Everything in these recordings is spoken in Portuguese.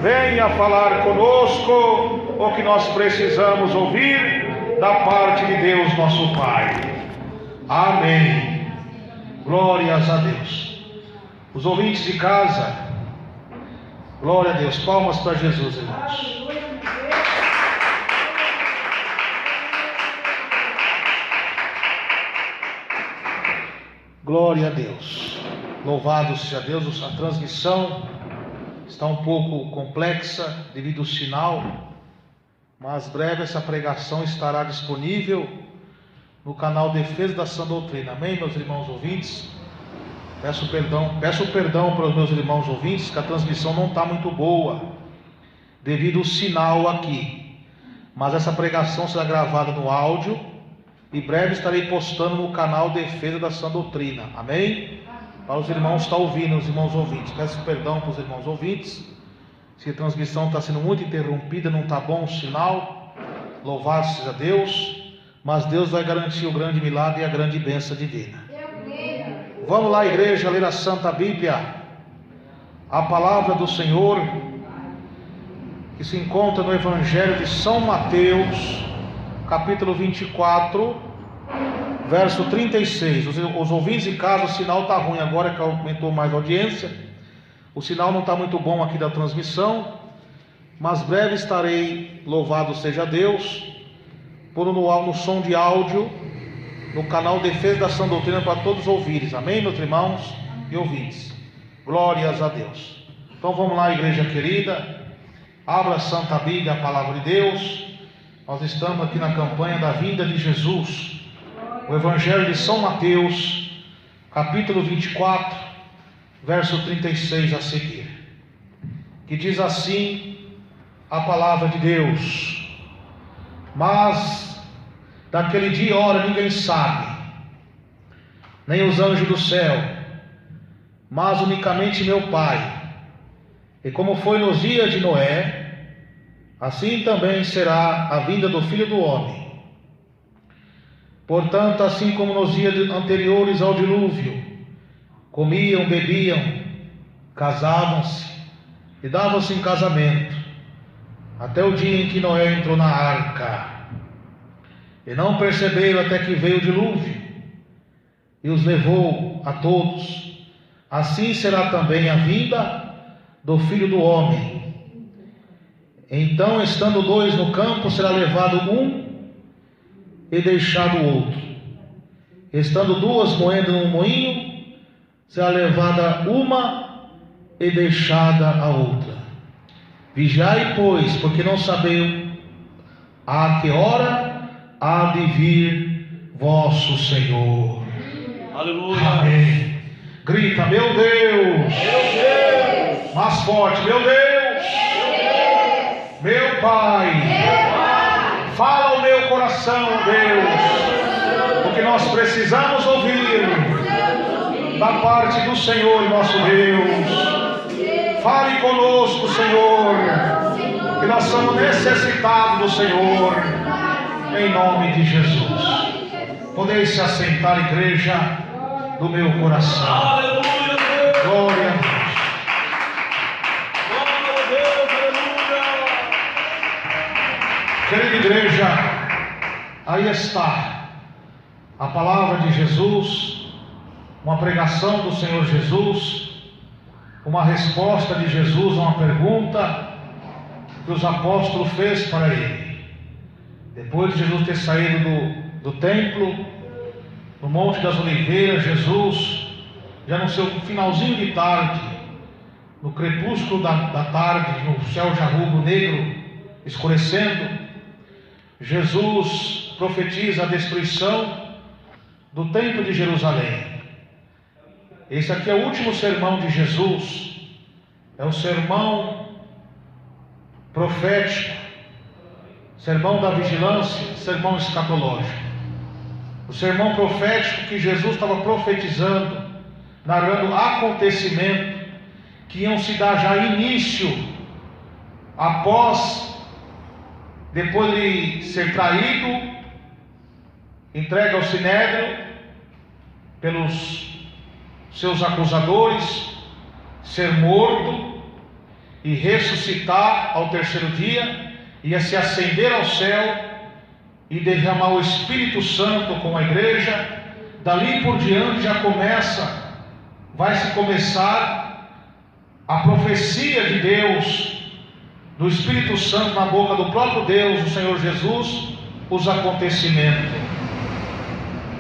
venha falar conosco o que nós precisamos ouvir da parte de Deus nosso Pai. Amém. Glórias a Deus. Os ouvintes de casa, glória a Deus. Palmas para Jesus, irmãos. Glória a Deus. Louvado seja Deus. A transmissão está um pouco complexa devido ao sinal, mas breve essa pregação estará disponível no canal Defesa da Sã Doutrina. Amém, meus irmãos ouvintes? Peço perdão para os meus irmãos ouvintes que a transmissão não está muito boa devido ao sinal aqui, mas essa pregação será gravada no áudio e breve estarei postando no canal Defesa da Sã Doutrina. Amém? Para os irmãos que estão ouvindo, os irmãos ouvintes, peço perdão para os irmãos ouvintes se a transmissão está sendo muito interrompida, não está bom o sinal. Louvado seja Deus, mas Deus vai garantir o grande milagre e a grande bênção divina. Vamos lá, igreja, ler a Santa Bíblia, a palavra do Senhor, que se encontra no Evangelho de São Mateus, capítulo 24, verso 36. Os ouvintes de casa, o sinal está ruim agora que aumentou mais a audiência. O sinal não está muito bom aqui da transmissão, mas breve estarei, louvado seja Deus, pondo no som de áudio no canal Defesa da Sã Doutrina para todos ouvirem. Amém, meus irmãos e ouvintes? Glórias a Deus. Então vamos lá, igreja querida, abra a Santa Bíblia, a palavra de Deus. Nós estamos aqui na campanha da vinda de Jesus, o Evangelho de São Mateus, capítulo 24, verso 36 a seguir, que diz assim a palavra de Deus: mas daquele dia e hora ninguém sabe, nem os anjos do céu, mas unicamente meu Pai. E como foi nos dias de Noé, assim também será a vinda do Filho do Homem. Portanto, assim como nos dias anteriores ao dilúvio, comiam, bebiam, casavam-se e davam-se em casamento, até o dia em que Noé entrou na arca. E não perceberam até que veio o dilúvio e os levou a todos. Assim será também a vinda do Filho do Homem. Então, estando dois no campo, será levado um e deixado o outro. Estando duas moendo num moinho, será levada uma e deixada a outra. Vigiai, pois, porque não sabeis a que hora há de vir vosso Senhor. Aleluia. Amém. Grita, meu Deus. Meu Deus. Mais forte, meu Deus. Meu Pai. Fala ao meu coração, Deus, o que nós precisamos ouvir da parte do Senhor, nosso Deus. Fale conosco, Senhor, que nós somos necessitados do Senhor, em nome de Jesus. Podeis se assentar, igreja do meu coração. Aleluia, Deus. Glória a Deus. Glória a Deus, aleluia. Querida igreja, aí está a palavra de Jesus, uma pregação do Senhor Jesus, uma resposta de Jesus a uma pergunta que os apóstolos fez para ele. Depois de Jesus ter saído do templo, no Monte das Oliveiras, Jesus, já no seu finalzinho de tarde, no crepúsculo da tarde, no céu já rubro negro, escurecendo, Jesus profetiza a destruição do templo de Jerusalém. Esse aqui é o último sermão de Jesus, é o sermão profético, sermão da vigilância, sermão escatológico. O sermão profético que Jesus estava profetizando, narrando acontecimentos que iam se dar já início, depois de ser traído, entregue ao sinédrio pelos seus acusadores, ser morto e ressuscitar ao terceiro dia, ia se ascender ao céu e derramar o Espírito Santo com a igreja. Dali por diante vai se começar a profecia de Deus, do Espírito Santo na boca do próprio Deus, o Senhor Jesus, os acontecimentos.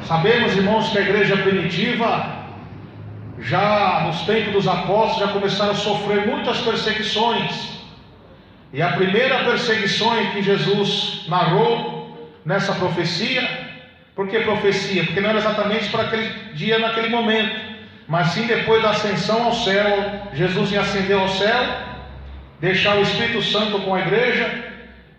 Sabemos, irmãos, que a igreja primitiva, já nos tempos dos apóstolos, já começaram a sofrer muitas perseguições. E a primeira perseguição que Jesus narrou nessa profecia, por que profecia? Porque não era exatamente para aquele dia, naquele momento, mas sim depois da ascensão ao céu. Jesus ia ascender ao céu, deixar o Espírito Santo com a igreja,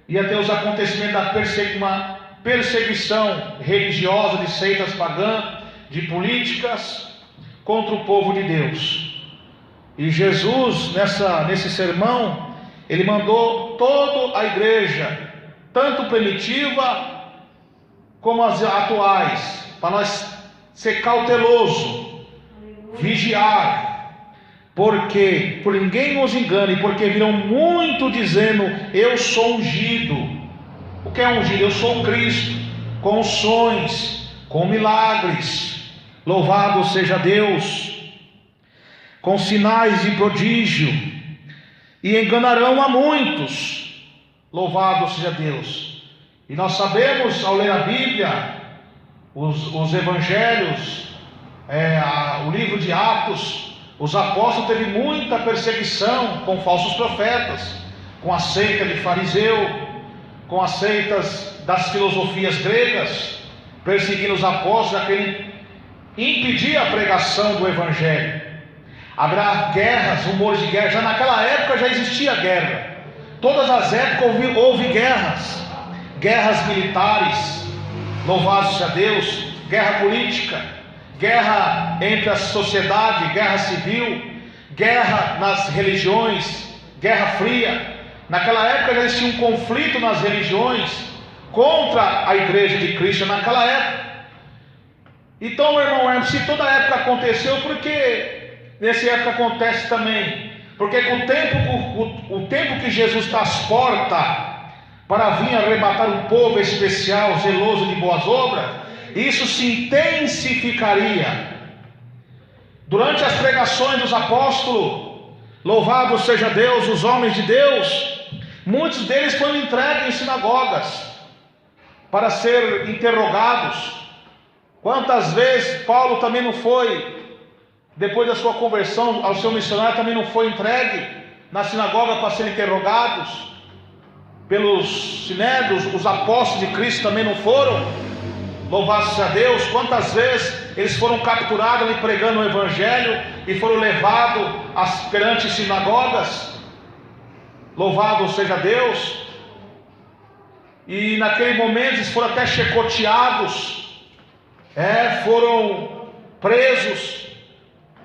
ia ter os acontecimentos da uma perseguição religiosa, de seitas pagãs, de políticas contra o povo de Deus. E Jesus, nesse sermão, ele mandou toda a igreja, tanto primitiva como as atuais, para nós ser cauteloso, vigiar, porque por ninguém nos engane, porque virão muito dizendo: eu sou ungido. O que é ungido? Eu sou Cristo, com unções, com milagres, louvado seja Deus, com sinais de prodígio, e enganarão a muitos, louvado seja Deus. E nós sabemos, ao ler a Bíblia, os evangelhos, o livro de Atos, os apóstolos teve muita perseguição com falsos profetas, com a seita de fariseu, com as seitas das filosofias gregas, perseguindo os apóstolos, a querem impedir a pregação do evangelho. Haverá guerras, rumores de guerra. Já naquela época já existia guerra. Todas as épocas houve guerras militares, louvado seja Deus, guerra política, guerra entre a sociedade, guerra civil, guerra nas religiões, guerra fria. Naquela época já existia um conflito nas religiões contra a igreja de Cristo naquela época. Então, meu irmão Hermes, se toda época aconteceu, por que nessa época acontece também? Porque com o tempo que Jesus está às portas para vir arrebatar um povo especial, zeloso de boas obras, isso se intensificaria. Durante as pregações dos apóstolos, louvado seja Deus, os homens de Deus, muitos deles foram entregues em sinagogas para ser interrogados. Quantas vezes Paulo também não foi, depois da sua conversão ao seu missionário, também não foi entregue na sinagoga para ser interrogados pelos sinédrios? Os apóstolos de Cristo também não foram, louvado seja Deus. Quantas vezes eles foram capturados ali pregando o evangelho e foram levados perante sinagogas, louvado seja Deus. E naquele momento eles foram até chicoteados, foram presos.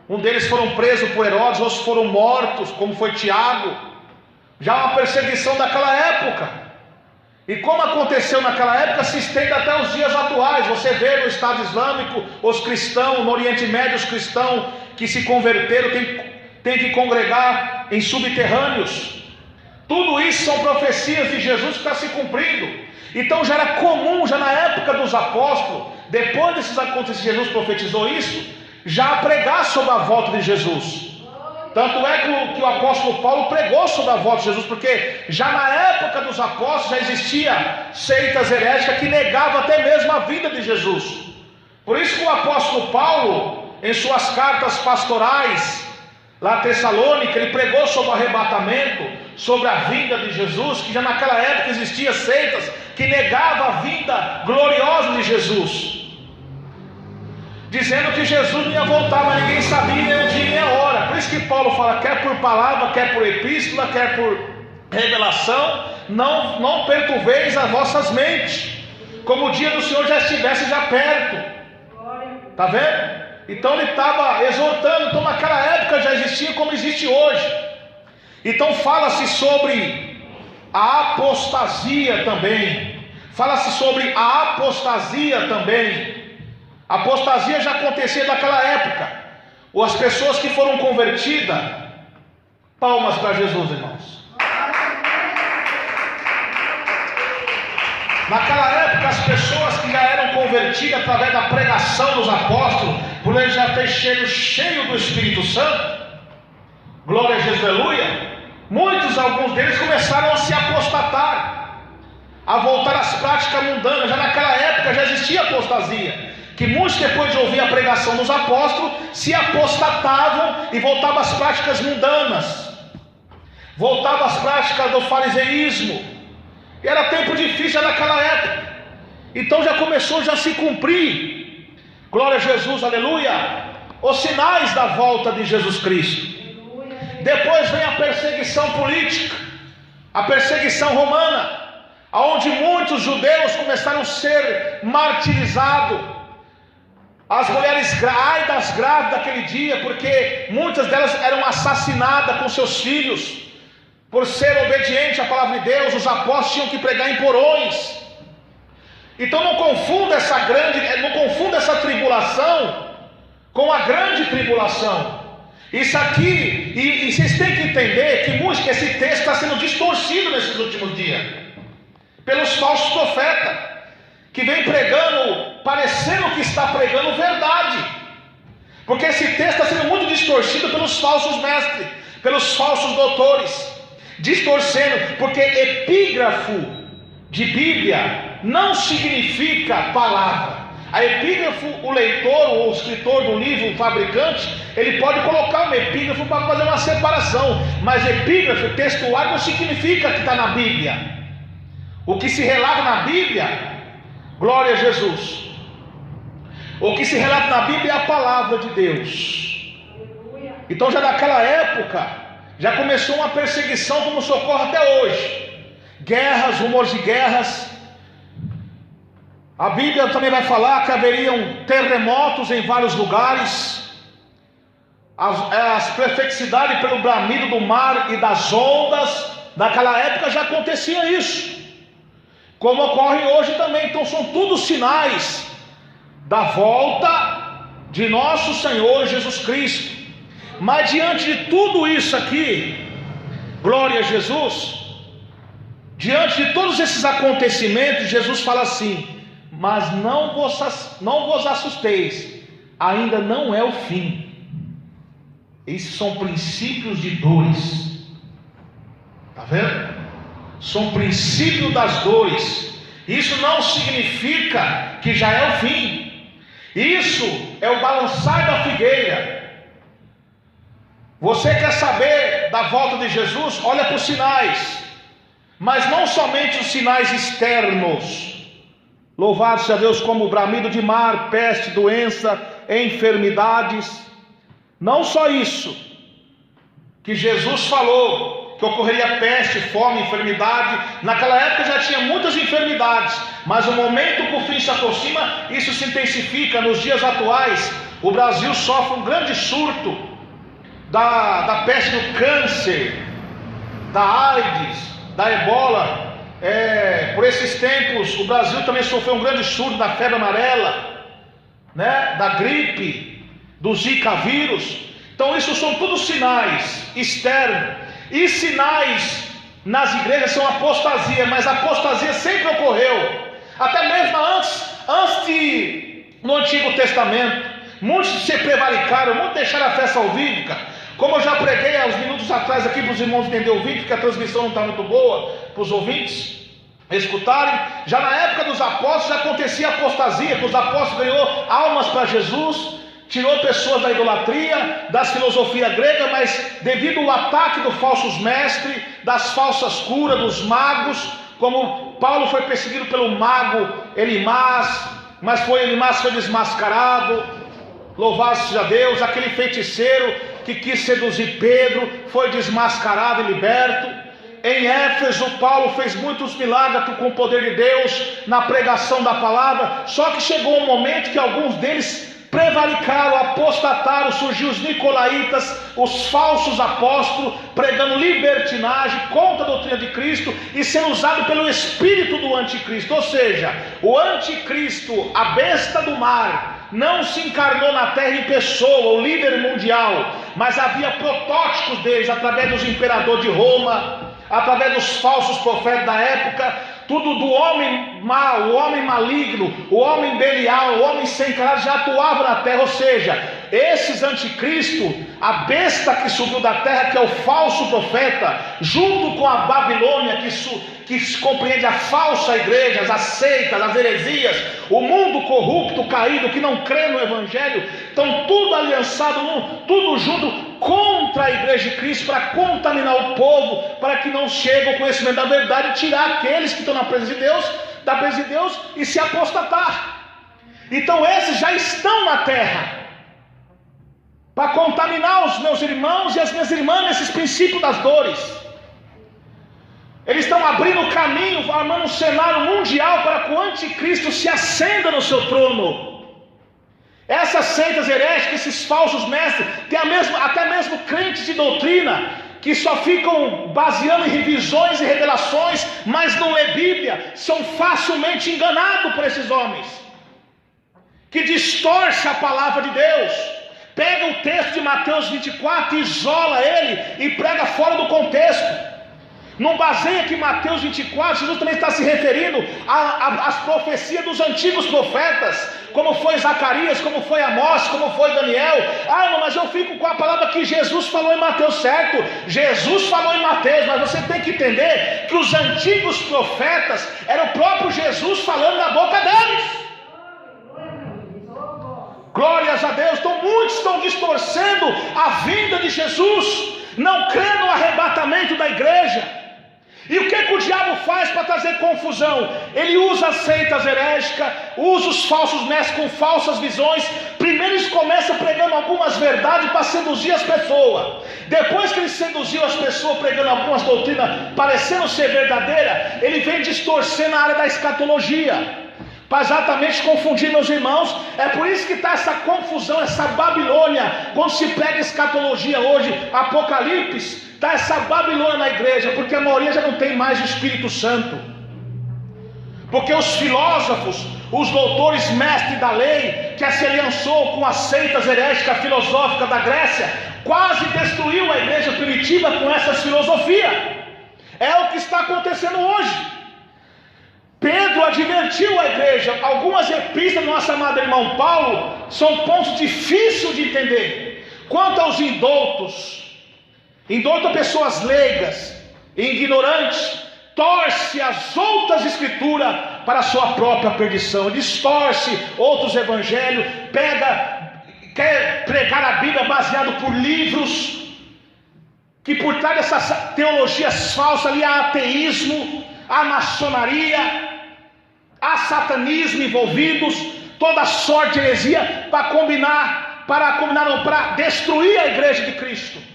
Um deles foram presos por Herodes, outros foram mortos, como foi Tiago. Já uma perseguição daquela época. E como aconteceu naquela época, se estende até os dias atuais. Você vê no Estado Islâmico, os cristãos, no Oriente Médio, os cristãos que se converteram, tem que congregar em subterrâneos. Tudo isso são profecias de Jesus que está se cumprindo. Então já era comum, já na época dos apóstolos, depois desses acontecimentos, Jesus profetizou isso, já pregar sobre a volta de Jesus. Tanto é que o apóstolo Paulo pregou sobre a volta de Jesus, porque já na época dos apóstolos já existia seitas heréticas que negavam até mesmo a vinda de Jesus. Por isso que o apóstolo Paulo, em suas cartas pastorais lá em Tessalônica, ele pregou sobre o arrebatamento, sobre a vinda de Jesus, que já naquela época existia seitas que negavam a vinda gloriosa de Jesus, dizendo que Jesus não ia voltar, mas ninguém sabia nem o dia nem a hora. Por isso que Paulo fala, quer por palavra, quer por epístola, quer por revelação, não perturbeis as vossas mentes, como o dia do Senhor já estivesse já perto. Está vendo? Então ele estava exortando. Então naquela época já existia como existe hoje. Então fala-se sobre a apostasia também. Fala-se sobre a apostasia também. A apostasia já acontecia naquela época. Ou as pessoas que foram convertidas Palmas para Jesus, irmãos. Naquela época, as pessoas que já eram convertidas através da pregação dos apóstolos, por eles já ter cheio do Espírito Santo, glória a Jesus, aleluia, alguns deles começaram a se apostatar, a voltar às práticas mundanas. Já naquela época já existia apostasia, que muitos, depois de ouvir a pregação dos apóstolos, se apostatavam e voltavam às práticas mundanas, voltavam às práticas do fariseísmo. E era tempo difícil naquela época. Então já começou a se cumprir, glória a Jesus, aleluia, os sinais da volta de Jesus Cristo. Depois vem a perseguição política, a perseguição romana, onde muitos judeus começaram a ser martirizados. As mulheres, ai das grávidas daquele dia, porque muitas delas eram assassinadas com seus filhos. Por ser obediente à palavra de Deus, os apóstolos tinham que pregar em porões. Então não confunda essa tribulação com a grande tribulação. Isso aqui, e vocês têm que entender que esse texto está sendo distorcido nesses últimos dias, pelos falsos profetas, que vem pregando, parecendo que está pregando verdade, porque esse texto está sendo muito distorcido pelos falsos mestres, pelos falsos doutores, distorcendo, porque epígrafo de Bíblia não significa palavra. A epígrafo, o leitor ou o escritor do livro, o fabricante, ele pode colocar um epígrafo para fazer uma separação, mas epígrafo textual não significa que está na Bíblia. O que se relata na Bíblia, glória a Jesus, o que se relata na Bíblia é a palavra de Deus. Então já naquela época já começou uma perseguição como socorre até hoje, guerras, rumores de guerras. A Bíblia também vai falar que haveriam terremotos em vários lugares, as perplexidades pelo bramido do mar e das ondas. Naquela época já acontecia isso, como ocorre hoje também. Então são tudo sinais da volta de nosso Senhor Jesus Cristo. Mas diante de tudo isso aqui, glória a Jesus, diante de todos esses acontecimentos, Jesus fala assim: mas não vos assusteis, ainda não é o fim. Esses são princípios de dores, está vendo? São princípios das dores. Isso não significa que já é o fim. Isso é o balançar da figueira. Você quer saber da volta de Jesus? Olha para os sinais, mas não somente os sinais externos. Louvado seja Deus, como o bramido de mar, peste, doença, enfermidades. Não só isso, que Jesus falou que ocorreria peste, fome, enfermidade. Naquela época já tinha muitas enfermidades, mas no momento que o fim se aproxima, isso se intensifica. Nos dias atuais, o Brasil sofre um grande surto da peste do câncer, da AIDS, da ebola. Por esses tempos o Brasil também sofreu um grande surto da febre amarela, né? Da gripe, do Zika vírus. Então isso são todos sinais externos. E sinais nas igrejas são apostasia, mas a apostasia sempre ocorreu, até mesmo no Antigo Testamento. Muitos se prevaricaram, muitos deixaram a fé salvífica. Como eu já preguei há uns minutos atrás aqui para os irmãos entenderem o vídeo, porque a transmissão não está muito boa para os ouvintes escutarem. Já na época dos apóstolos já acontecia apostasia, que os apóstolos ganhou almas para Jesus, tirou pessoas da idolatria, das filosofias gregas, mas devido ao ataque dos falsos mestres, das falsas curas, dos magos, como Paulo foi perseguido pelo mago Elimás, mas Elimás foi desmascarado. Louvado seja Deus. Aquele feiticeiro que quis seduzir Pedro foi desmascarado e liberto. Em Éfeso, Paulo fez muitos milagres com o poder de Deus na pregação da palavra. Só que chegou um momento que alguns deles prevaricaram, apostataram. Surgiu os nicolaítas, os falsos apóstolos, pregando libertinagem contra a doutrina de Cristo e sendo usado pelo espírito do anticristo. Ou seja, o anticristo, a besta do mar, não se encarnou na terra em pessoa, o líder mundial, mas havia protótipos deles através dos imperadores de Roma, através dos falsos profetas da época, tudo do homem mau, o homem maligno, o homem belial, o homem sem caráter já atuava na terra. Ou seja, esses anticristo, a besta que subiu da terra, que é o falso profeta, junto com a Babilônia, que se compreende a falsa igreja, as seitas, as heresias, o mundo corrupto, caído, que não crê no evangelho, estão tudo aliançado, tudo junto contra a igreja de Cristo, para contaminar o povo, para que não chegue ao conhecimento da verdade e tirar aqueles que estão na presença de Deus, da presença de Deus, e se apostatar. Então esses já estão na terra para contaminar os meus irmãos e as minhas irmãs nesses princípios das dores. Eles estão abrindo o caminho, formando um cenário mundial para que o anticristo se acenda no seu trono. Essas seitas heréticas, esses falsos mestres, tem até mesmo crentes de doutrina, que só ficam baseando em revisões e revelações, mas não lê Bíblia, são facilmente enganados por esses homens, que distorce a palavra de Deus, pega o texto de Mateus 24 e isola ele e prega fora do contexto. Não baseia que Mateus 24, Jesus também está se referindo às profecias dos antigos profetas, como foi Zacarias, como foi Amós, como foi Daniel. Não, mas eu fico com a palavra que Jesus falou em Mateus, certo? Jesus falou em Mateus, mas você tem que entender que os antigos profetas era o próprio Jesus falando na boca deles. Glórias a Deus. Então muitos estão distorcendo a vinda de Jesus, não crendo no arrebatamento da igreja. E o que o diabo faz para trazer confusão? Ele usa as seitas herégicas, usa os falsos mestres com falsas visões. Primeiro eles começam pregando algumas verdades para seduzir as pessoas. Depois que ele seduziu as pessoas pregando algumas doutrinas parecendo ser verdadeira, ele vem distorcendo a área da escatologia, para exatamente confundir meus irmãos. É por isso que está essa confusão, essa Babilônia. Quando se prega escatologia hoje, Apocalipse, está essa Babilônia na igreja, porque a maioria já não tem mais o Espírito Santo, porque os filósofos, os doutores mestres da lei, que se aliançou com as seitas heréticas filosóficas da Grécia, quase destruiu a igreja primitiva com essas filosofias. É o que está acontecendo hoje. Pedro advertiu a igreja. Algumas epístolas do nosso amado irmão Paulo são pontos difíceis de entender. Quanto aos indoutos pessoas leigas e ignorantes, torce as outras escrituras para a sua própria perdição, distorce outros evangelhos, quer pregar a Bíblia baseado por livros, que por trás dessas teologias falsas ali há ateísmo, há maçonaria, há satanismo envolvidos, toda sorte de heresia para destruir a igreja de Cristo.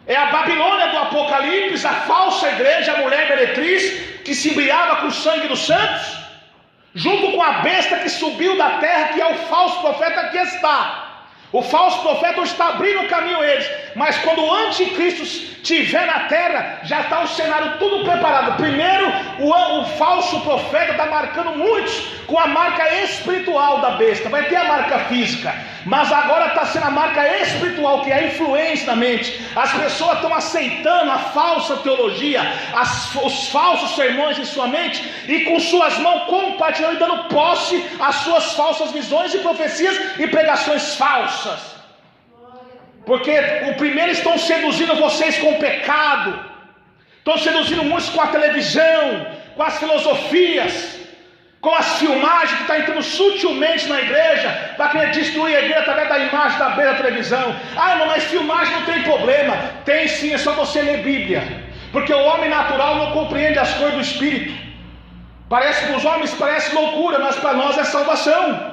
É a Babilônia do Apocalipse, a falsa igreja, a mulher meretriz, que se embriagava com o sangue dos santos, junto com a besta que subiu da terra, que é o falso profeta que está. O falso profeta está abrindo o caminho a eles, mas quando o anticristo estiver na terra, já está o cenário tudo preparado. Primeiro, o falso profeta está marcando muitos com a marca espiritual da besta. Vai ter a marca física, mas agora está sendo a marca espiritual, que é a influência na mente. As pessoas estão aceitando a falsa teologia, os falsos sermões em sua mente, e com suas mãos compartilhando e dando posse às suas falsas visões e profecias e pregações falsas. Porque o primeiro estão seduzindo vocês com o pecado, estão seduzindo muitos com a televisão, com as filosofias, com as filmagens que estão entrando sutilmente na igreja, para querer destruir a igreja através da imagem da beira da televisão. Irmão, mas filmagem não tem problema. Tem sim, é só você ler Bíblia, porque o homem natural não compreende as coisas do Espírito. Parece para os homens, parece loucura, mas para nós é salvação.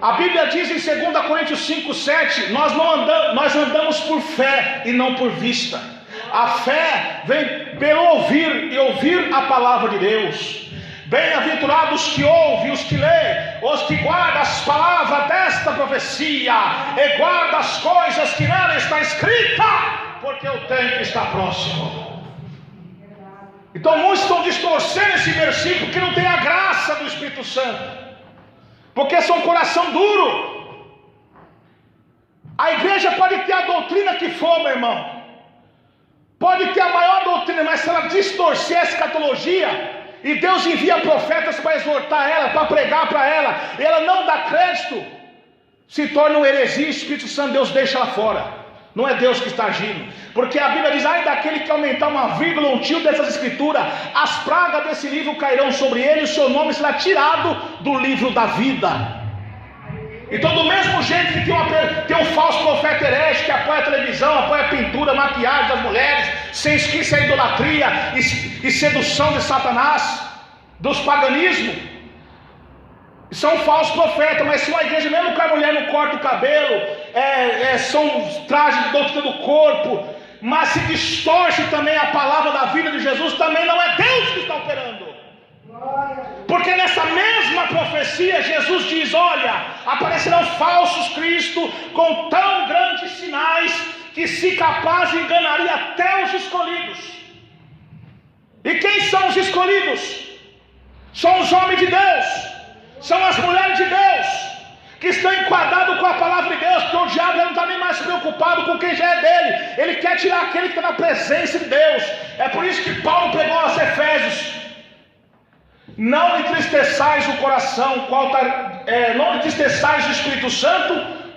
A Bíblia diz em 2 Coríntios 5:7, nós andamos por fé e não por vista. A fé vem pelo ouvir, e ouvir a palavra de Deus. Bem-aventurados os que ouvem, os que lêem, os que guardam as palavras desta profecia, e guardam as coisas que nela está escrita, porque o tempo está próximo. Então muitos estão distorcendo esse versículo, que não tem a graça do Espírito Santo. porque são coração duro. A igreja pode ter a doutrina que for, meu irmão, pode ter a maior doutrina, mas se ela distorcer a escatologia, e Deus envia profetas para exortar ela, para pregar para ela, e ela não dá crédito, se torna uma heresia. O Espírito Santo, Deus deixa ela fora. Não é Deus que está agindo, porque a Bíblia diz: ai daquele que aumentar uma vírgula, um tio dessas escrituras, as pragas desse livro cairão sobre ele, e o seu nome será tirado do livro da vida. Então, do mesmo jeito que tem um falso profeta herege que apoia a televisão, apoia a pintura, a maquiagem das mulheres, sem esquecer a idolatria e sedução de Satanás, dos paganismos, são falsos profetas. Mas se uma igreja, mesmo que a mulher não corta o cabelo, são trajes de doutrina do corpo, mas se distorce também a palavra da vida de Jesus, também não é Deus que está operando. Porque nessa mesma profecia Jesus diz: olha, aparecerão falsos cristos com tão grandes sinais que, se capaz, enganaria até os escolhidos. E quem são os escolhidos? São os homens de Deus, são as mulheres de Deus, que estão enquadrados com a palavra de Deus, porque o diabo não está nem mais preocupado com quem já é dele, ele quer tirar aquele que está na presença de Deus. É por isso que Paulo pregou aos Efésios: não entristeçais o coração, não entristeçais o Espírito Santo,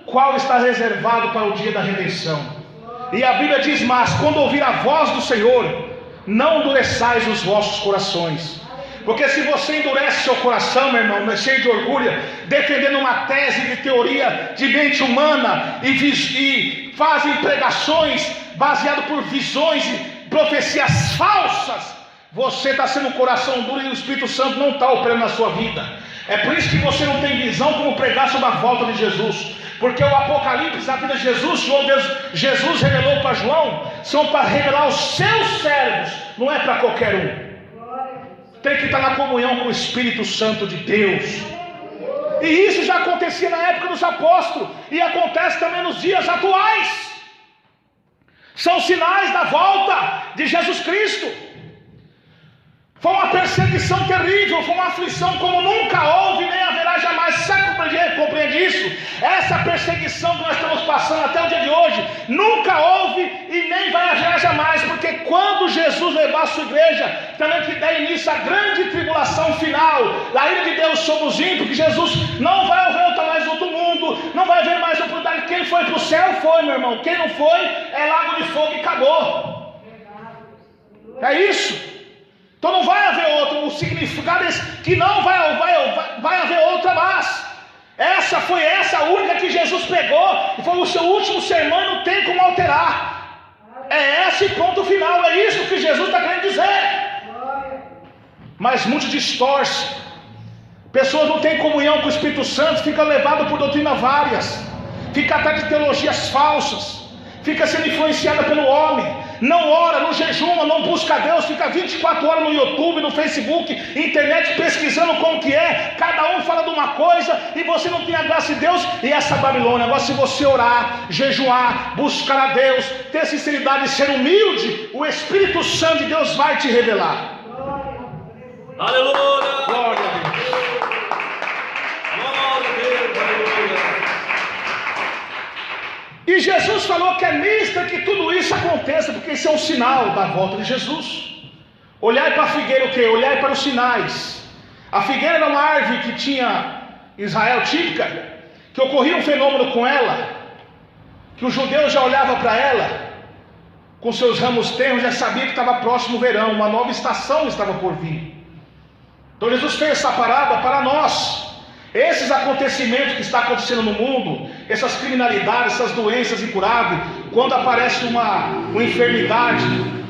qual está reservado para o dia da redenção. E a Bíblia diz: mas quando ouvir a voz do Senhor, não endureçais os vossos corações. Porque se você endurece seu coração, meu irmão, é cheio de orgulho, defendendo uma tese de teoria de mente humana, e fazem pregações baseadas por visões e profecias falsas, você está sendo um coração duro, e o Espírito Santo não está operando na sua vida. É por isso que você não tem visão como pregar sobre a volta de Jesus, porque o Apocalipse, a vida de Jesus revelou para João, são para revelar os seus servos, não é para qualquer um. Tem que estar na comunhão com o Espírito Santo de Deus. E isso já acontecia na época dos apóstolos, e acontece também nos dias atuais. São sinais da volta de Jesus Cristo. Foi uma perseguição terrível, foi uma aflição como nunca houve, nem haverá jamais. Você compreende isso? Essa perseguição que nós estamos passando até o dia de hoje, nunca houve e nem vai haver jamais, porque quando Jesus levar a sua igreja, também que der início à grande tribulação final, a ira de Deus sobre os ímpios, que Jesus não vai voltar mais no outro mundo, não vai haver mais oportunidade. Quem foi para o céu foi, meu irmão. Quem não foi, é lago de fogo e acabou. É isso. Então não vai haver outro. O significado é que não vai haver outra mais. Essa foi a única que Jesus pegou, e foi o seu último sermão, não tem como alterar. É esse ponto final, é isso que Jesus está querendo dizer. Mas muitos distorcem. Pessoas não têm comunhão com o Espírito Santo, ficam levadas por doutrinas várias, fica atrás de teologias falsas, fica sendo influenciada pelo homem, não ora, não jejuma, não busca Deus, fica 24 horas no YouTube, no Facebook, internet, pesquisando como que é, cada um fala de uma coisa, e você não tem a graça de Deus, e essa Babilônia. Agora, se você orar, jejuar, buscar a Deus, ter sinceridade e ser humilde, o Espírito Santo de Deus vai te revelar. Aleluia! Glória a Deus! Glória a Deus! Aleluia! E Jesus falou que é mister que tudo isso aconteça, porque isso é um sinal da volta de Jesus. Olhai para a figueira, o quê? Olhai para os sinais. A figueira era uma árvore que tinha Israel típica, que ocorria um fenômeno com ela, que os judeus já olhavam para ela, com seus ramos tenros, já sabia que estava próximo o verão, uma nova estação estava por vir. Então Jesus fez essa parábola para nós. Esses acontecimentos que estão acontecendo no mundo, essas criminalidades, essas doenças incuráveis, quando aparece uma enfermidade,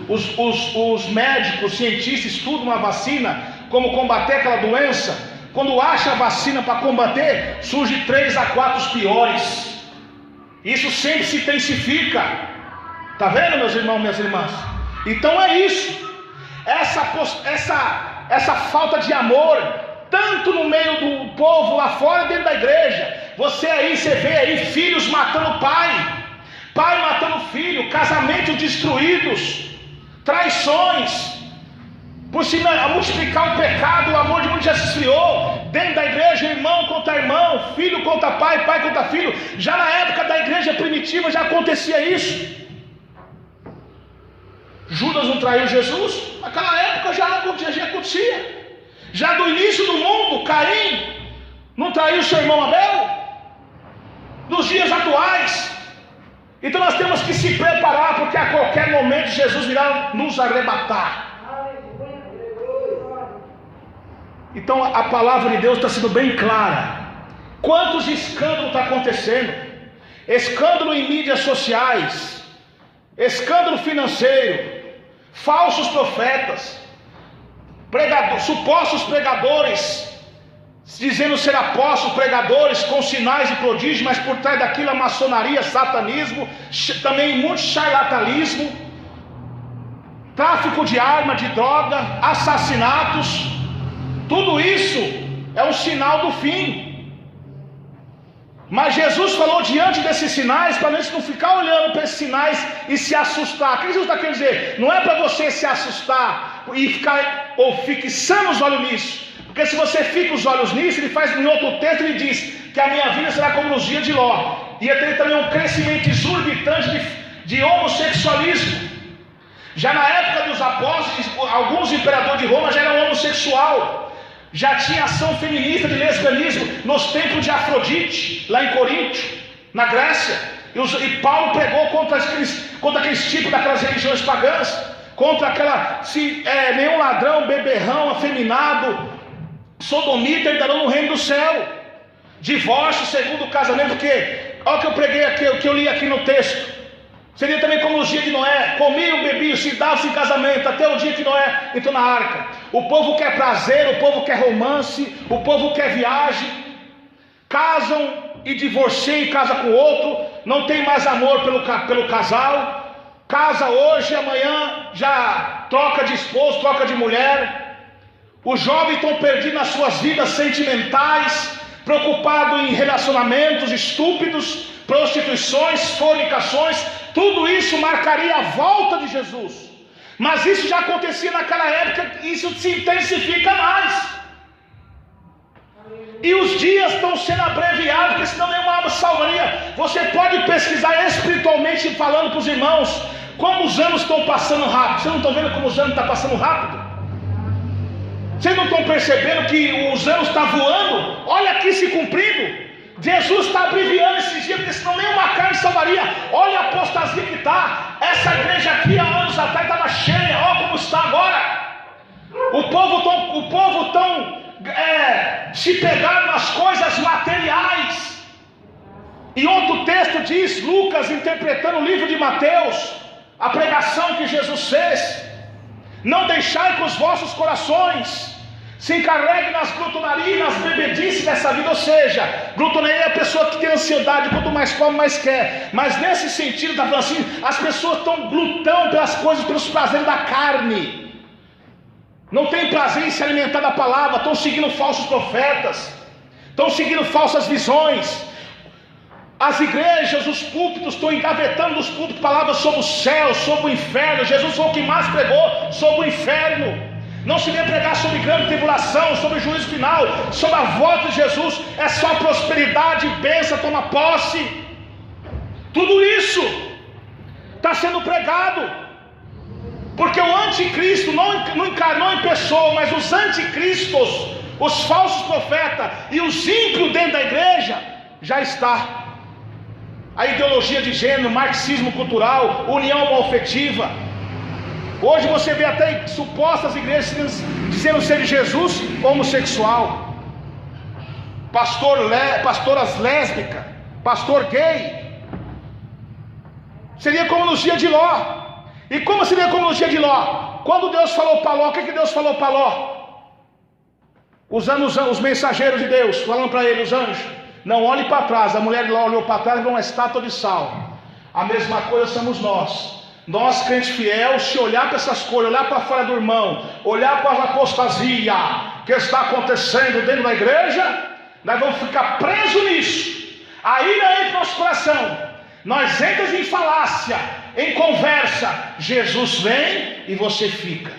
os médicos, os cientistas estudam uma vacina, como combater aquela doença. Quando acha a vacina para combater, surge 3 a 4 os piores. Isso sempre se intensifica. Está vendo, meus irmãos, minhas irmãs? Então é isso. Essa falta de amor, tanto no meio do povo lá fora, dentro da igreja. Você vê aí filhos matando pai matando filho, casamentos destruídos, traições, Por se multiplicar o pecado, o amor de muitos já se esfriou. Dentro da igreja, irmão contra irmão, filho contra pai, pai contra filho. Já na época da igreja primitiva já acontecia isso. Judas não traiu Jesus? Naquela época já acontecia. Já do início do mundo, Caim não traiu seu irmão Abel? Nos dias atuais. Então nós temos que se preparar, porque a qualquer momento Jesus virá nos arrebatar. Então a palavra de Deus está sendo bem clara. Quantos escândalos estão acontecendo? Escândalo em mídias sociais, escândalo financeiro, falsos profetas, supostos pregadores, dizendo ser apóstolos, pregadores com sinais e prodígios, mas por trás daquilo a maçonaria, satanismo, também muito charlatanismo, tráfico de arma, de droga, assassinatos. Tudo isso é um sinal do fim. Mas Jesus falou diante desses sinais, para a gente não ficar olhando para esses sinais e se assustar. O que Jesus está querendo dizer? Não é para você se assustar e ficar ou fixando os olhos nisso. Porque se você fica os olhos nisso, ele faz em outro texto, ele diz que a minha vida será como nos dias de Ló. Ia ter também um crescimento exorbitante de homossexualismo. Já na época dos apóstolos, alguns imperadores de Roma já eram homossexual. Já tinha ação feminista de lesbianismo nos templos de Afrodite, lá em Corinto, na Grécia. E Paulo pregou contra aqueles tipos daquelas religiões pagãs, contra nenhum ladrão, beberrão, afeminado, sodomita entrarão no reino do céu. Divórcio segundo o casamento, porque olha o que eu preguei aqui, o que eu li aqui no texto. Seria também como nos dias de Noé: comiam, bebiam, se davam em casamento, até o dia que Noé entrou na arca. O povo quer prazer, o povo quer romance, o povo quer viagem. Casam e divorciam e casam com outro. Não tem mais amor pelo casal. Casa hoje, amanhã já troca de esposo, troca de mulher. Os jovens estão perdidos nas suas vidas sentimentais, preocupados em relacionamentos estúpidos, prostituições, fornicações. Tudo isso marcaria a volta de Jesus. Mas isso já acontecia naquela época, isso se intensifica mais. E os dias estão sendo abreviados, porque senão nenhuma alma salvaria. Você pode pesquisar espiritualmente falando para os irmãos como os anos estão passando rápido. Vocês não estão vendo como os anos estão passando rápido? Vocês não estão percebendo que os anos estão voando? Olha aqui se cumprindo. Jesus está abreviando esses dias, porque senão nenhuma carne salvaria. Olha a apostasia que está. Essa igreja aqui há anos atrás estava cheia, olha como está agora. O povo tão se pegaram nas coisas materiais. E outro texto diz, Lucas interpretando o livro de Mateus, a pregação que Jesus fez: não deixai que os vossos corações se encarregue nas glutonarias, nas bebedices dessa vida. Ou seja, glutonaria é a pessoa que tem ansiedade, quanto mais come, mais quer. Mas nesse sentido, está falando assim, as pessoas estão glutão pelas coisas, pelos prazeres da carne. Não tem prazer em se alimentar da palavra, estão seguindo falsos profetas, estão seguindo falsas visões. As igrejas, os púlpitos, estão engavetando nos púlpitos palavras sobre o céu, sobre o inferno. Jesus foi o que mais pregou sobre o inferno. Não se vem pregar sobre grande tribulação, sobre o juízo final, sobre a volta de Jesus. É só prosperidade, bênção, toma posse. Tudo isso está sendo pregado, porque o anticristo não encarnou em pessoa, mas os anticristos, os falsos profetas e os ímpios dentro da igreja já está. A ideologia de gênero, marxismo cultural, união homoafetiva. Hoje você vê até supostas igrejas dizendo ser de Jesus homossexual, pastoras lésbicas, pastor gay. Seria como nos dias de Ló. E como seria como nos dias de Ló? Quando Deus falou para Ló, o que Deus falou para Ló? Usando os mensageiros de Deus, falando para ele, os anjos: não olhe para trás. A mulher de Ló olhou para trás e viu uma estátua de sal. A mesma coisa somos nós. Nós, crente fiel, se olhar para essas coisas, olhar para fora do irmão, olhar para a apostasia que está acontecendo dentro da igreja, nós vamos ficar presos nisso. Aí entra no nosso coração, nós entramos em falácia, em conversa. Jesus vem e você fica.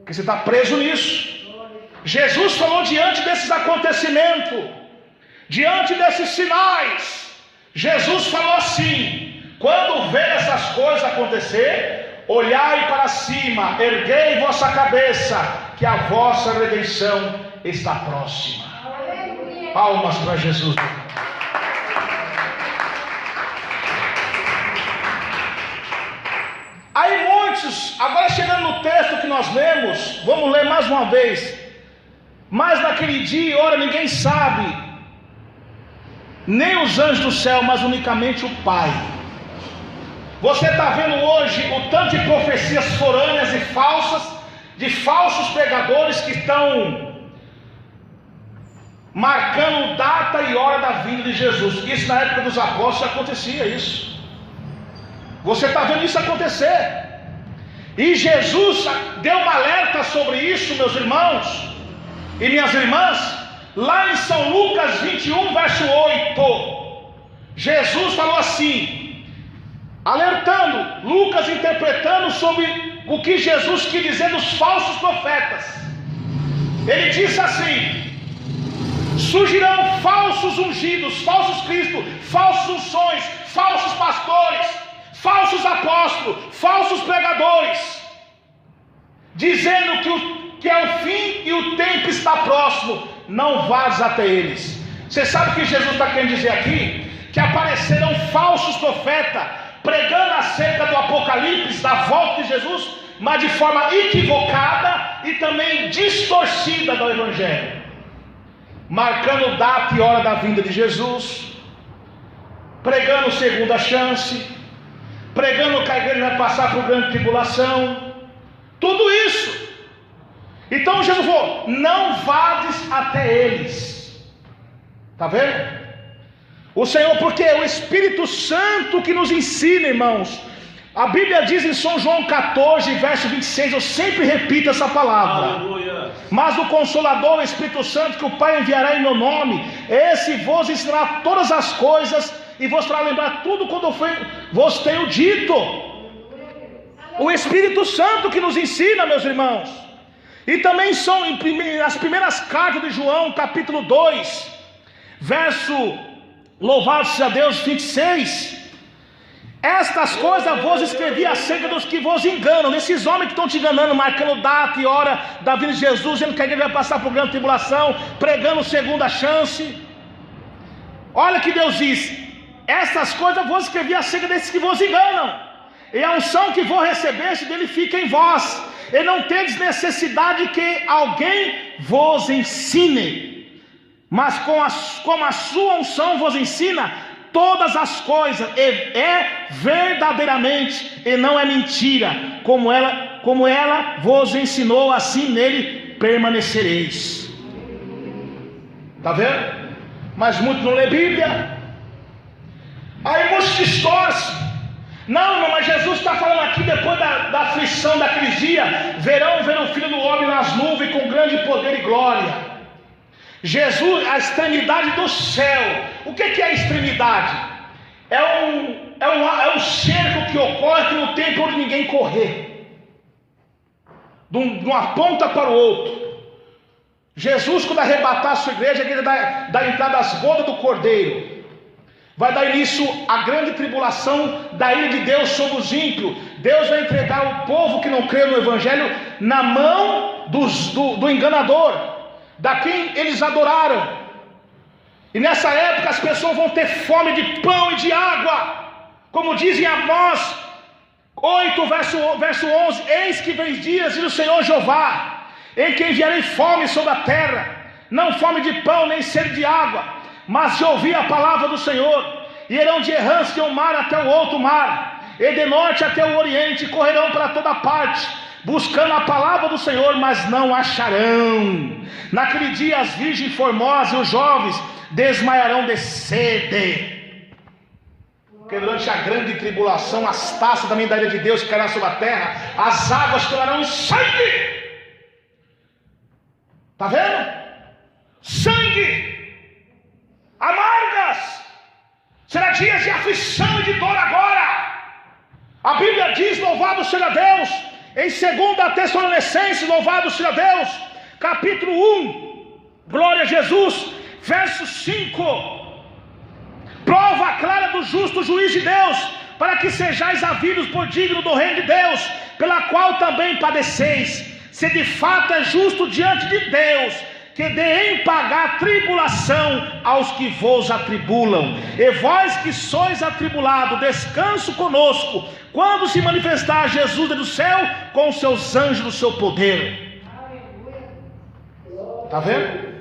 Porque você está preso nisso. Jesus falou diante desses acontecimentos, diante desses sinais. Jesus falou assim: quando ver essas coisas acontecer, olhai para cima, erguei vossa cabeça, que a vossa redenção está próxima. Palmas para Jesus. Aí muitos, agora chegando no texto que nós lemos, vamos ler mais uma vez. Mas naquele dia e hora ninguém sabe, nem os anjos do céu, mas unicamente o Pai. Você está vendo hoje o tanto de profecias forâneas e falsas, de falsos pregadores que estão marcando data e hora da vinda de Jesus. Isso na época dos apóstolos já acontecia isso. Você está vendo isso acontecer. E Jesus deu um alerta sobre isso, meus irmãos e minhas irmãs, lá em São Lucas 21, verso 8. Jesus falou assim, alertando, Lucas interpretando sobre o que Jesus quis dizer dos falsos profetas. Ele disse assim: surgirão falsos ungidos, falsos cristos, falsos unções, falsos pastores, falsos apóstolos, falsos pregadores, dizendo que é o fim e o tempo está próximo, não vás até eles. Você sabe o que Jesus está querendo dizer aqui? Que aparecerão falsos profetas, pregando acerca do Apocalipse, da volta de Jesus, mas de forma equivocada e também distorcida do Evangelho, marcando data e hora da vinda de Jesus, pregando segunda chance, pregando que a igreja vai passar por grande tribulação, tudo isso. Então Jesus falou: não vades até eles. Está vendo? O Senhor, porque é o Espírito Santo que nos ensina, irmãos. A Bíblia diz em São João 14, verso 26, eu sempre repito essa palavra. Aleluia. Mas o Consolador, o Espírito Santo, que o Pai enviará em meu nome, esse vos ensinará todas as coisas e vos fará lembrar tudo quando vos tenho dito. O Espírito Santo que nos ensina, meus irmãos. E também são as primeiras cartas de João, capítulo 2, verso, louvado seja Deus, 26. Estas coisas vos escrevi acerca dos que vos enganam, desses homens que estão te enganando, marcando data e hora da vinda de Jesus, dizendo que a igreja vai passar por grande tribulação, pregando segunda chance. Olha que Deus diz: estas coisas vos escrevi acerca desses que vos enganam, e a unção que vos recebeste dele fica em vós, e não tendes necessidade que alguém vos ensine, mas como a sua unção vos ensina todas as coisas, é verdadeiramente e não é mentira, como ela vos ensinou, assim nele permanecereis. Está vendo? Mas muito não lê Bíblia. Aí muitos distorcem. Não, mas Jesus está falando aqui depois da aflição daqueles dias, verão o Filho do Homem nas nuvens com grande poder e glória. Jesus, a extremidade do céu. O que é a extremidade? É um cerco que ocorre que não tem por onde ninguém correr, de uma ponta para o outro. Jesus, quando arrebatar a sua igreja, a igreja da entrada às bodas do Cordeiro, vai dar início à grande tribulação da ira de Deus sobre os ímpios. Deus vai entregar o povo que não crê no Evangelho na mão do enganador, da quem eles adoraram. E nessa época as pessoas vão ter fome de pão e de água, como dizem Amós 8, verso 11: eis que vem dias, diz o Senhor Jeová, em que enviarei fome sobre a terra, não fome de pão nem sede de água, mas de ouvir a palavra do Senhor. E irão de errância de um mar até o outro mar, e de norte até o oriente, correrão para toda parte, buscando a palavra do Senhor, mas não acharão. Naquele dia as virgens formosas e os jovens desmaiarão de sede, porque durante a grande tribulação as taças da ira de Deus cairão sobre a terra, as águas tornarão em sangue. Está vendo? Sangue, amargas. Será dias de aflição e de dor agora. A Bíblia diz, louvado seja Deus, Em 2 Tessalonicenses, louvado seja Deus, capítulo 1, glória a Jesus, verso 5: prova clara do justo juiz de Deus, para que sejais havidos por digno do reino de Deus, pela qual também padeceis, se de fato é justo diante de Deus, que dê em pagar tribulação aos que vos atribulam. E vós que sois atribulados, descanso conosco, quando se manifestar Jesus do céu, com os seus anjos do seu poder. Está vendo?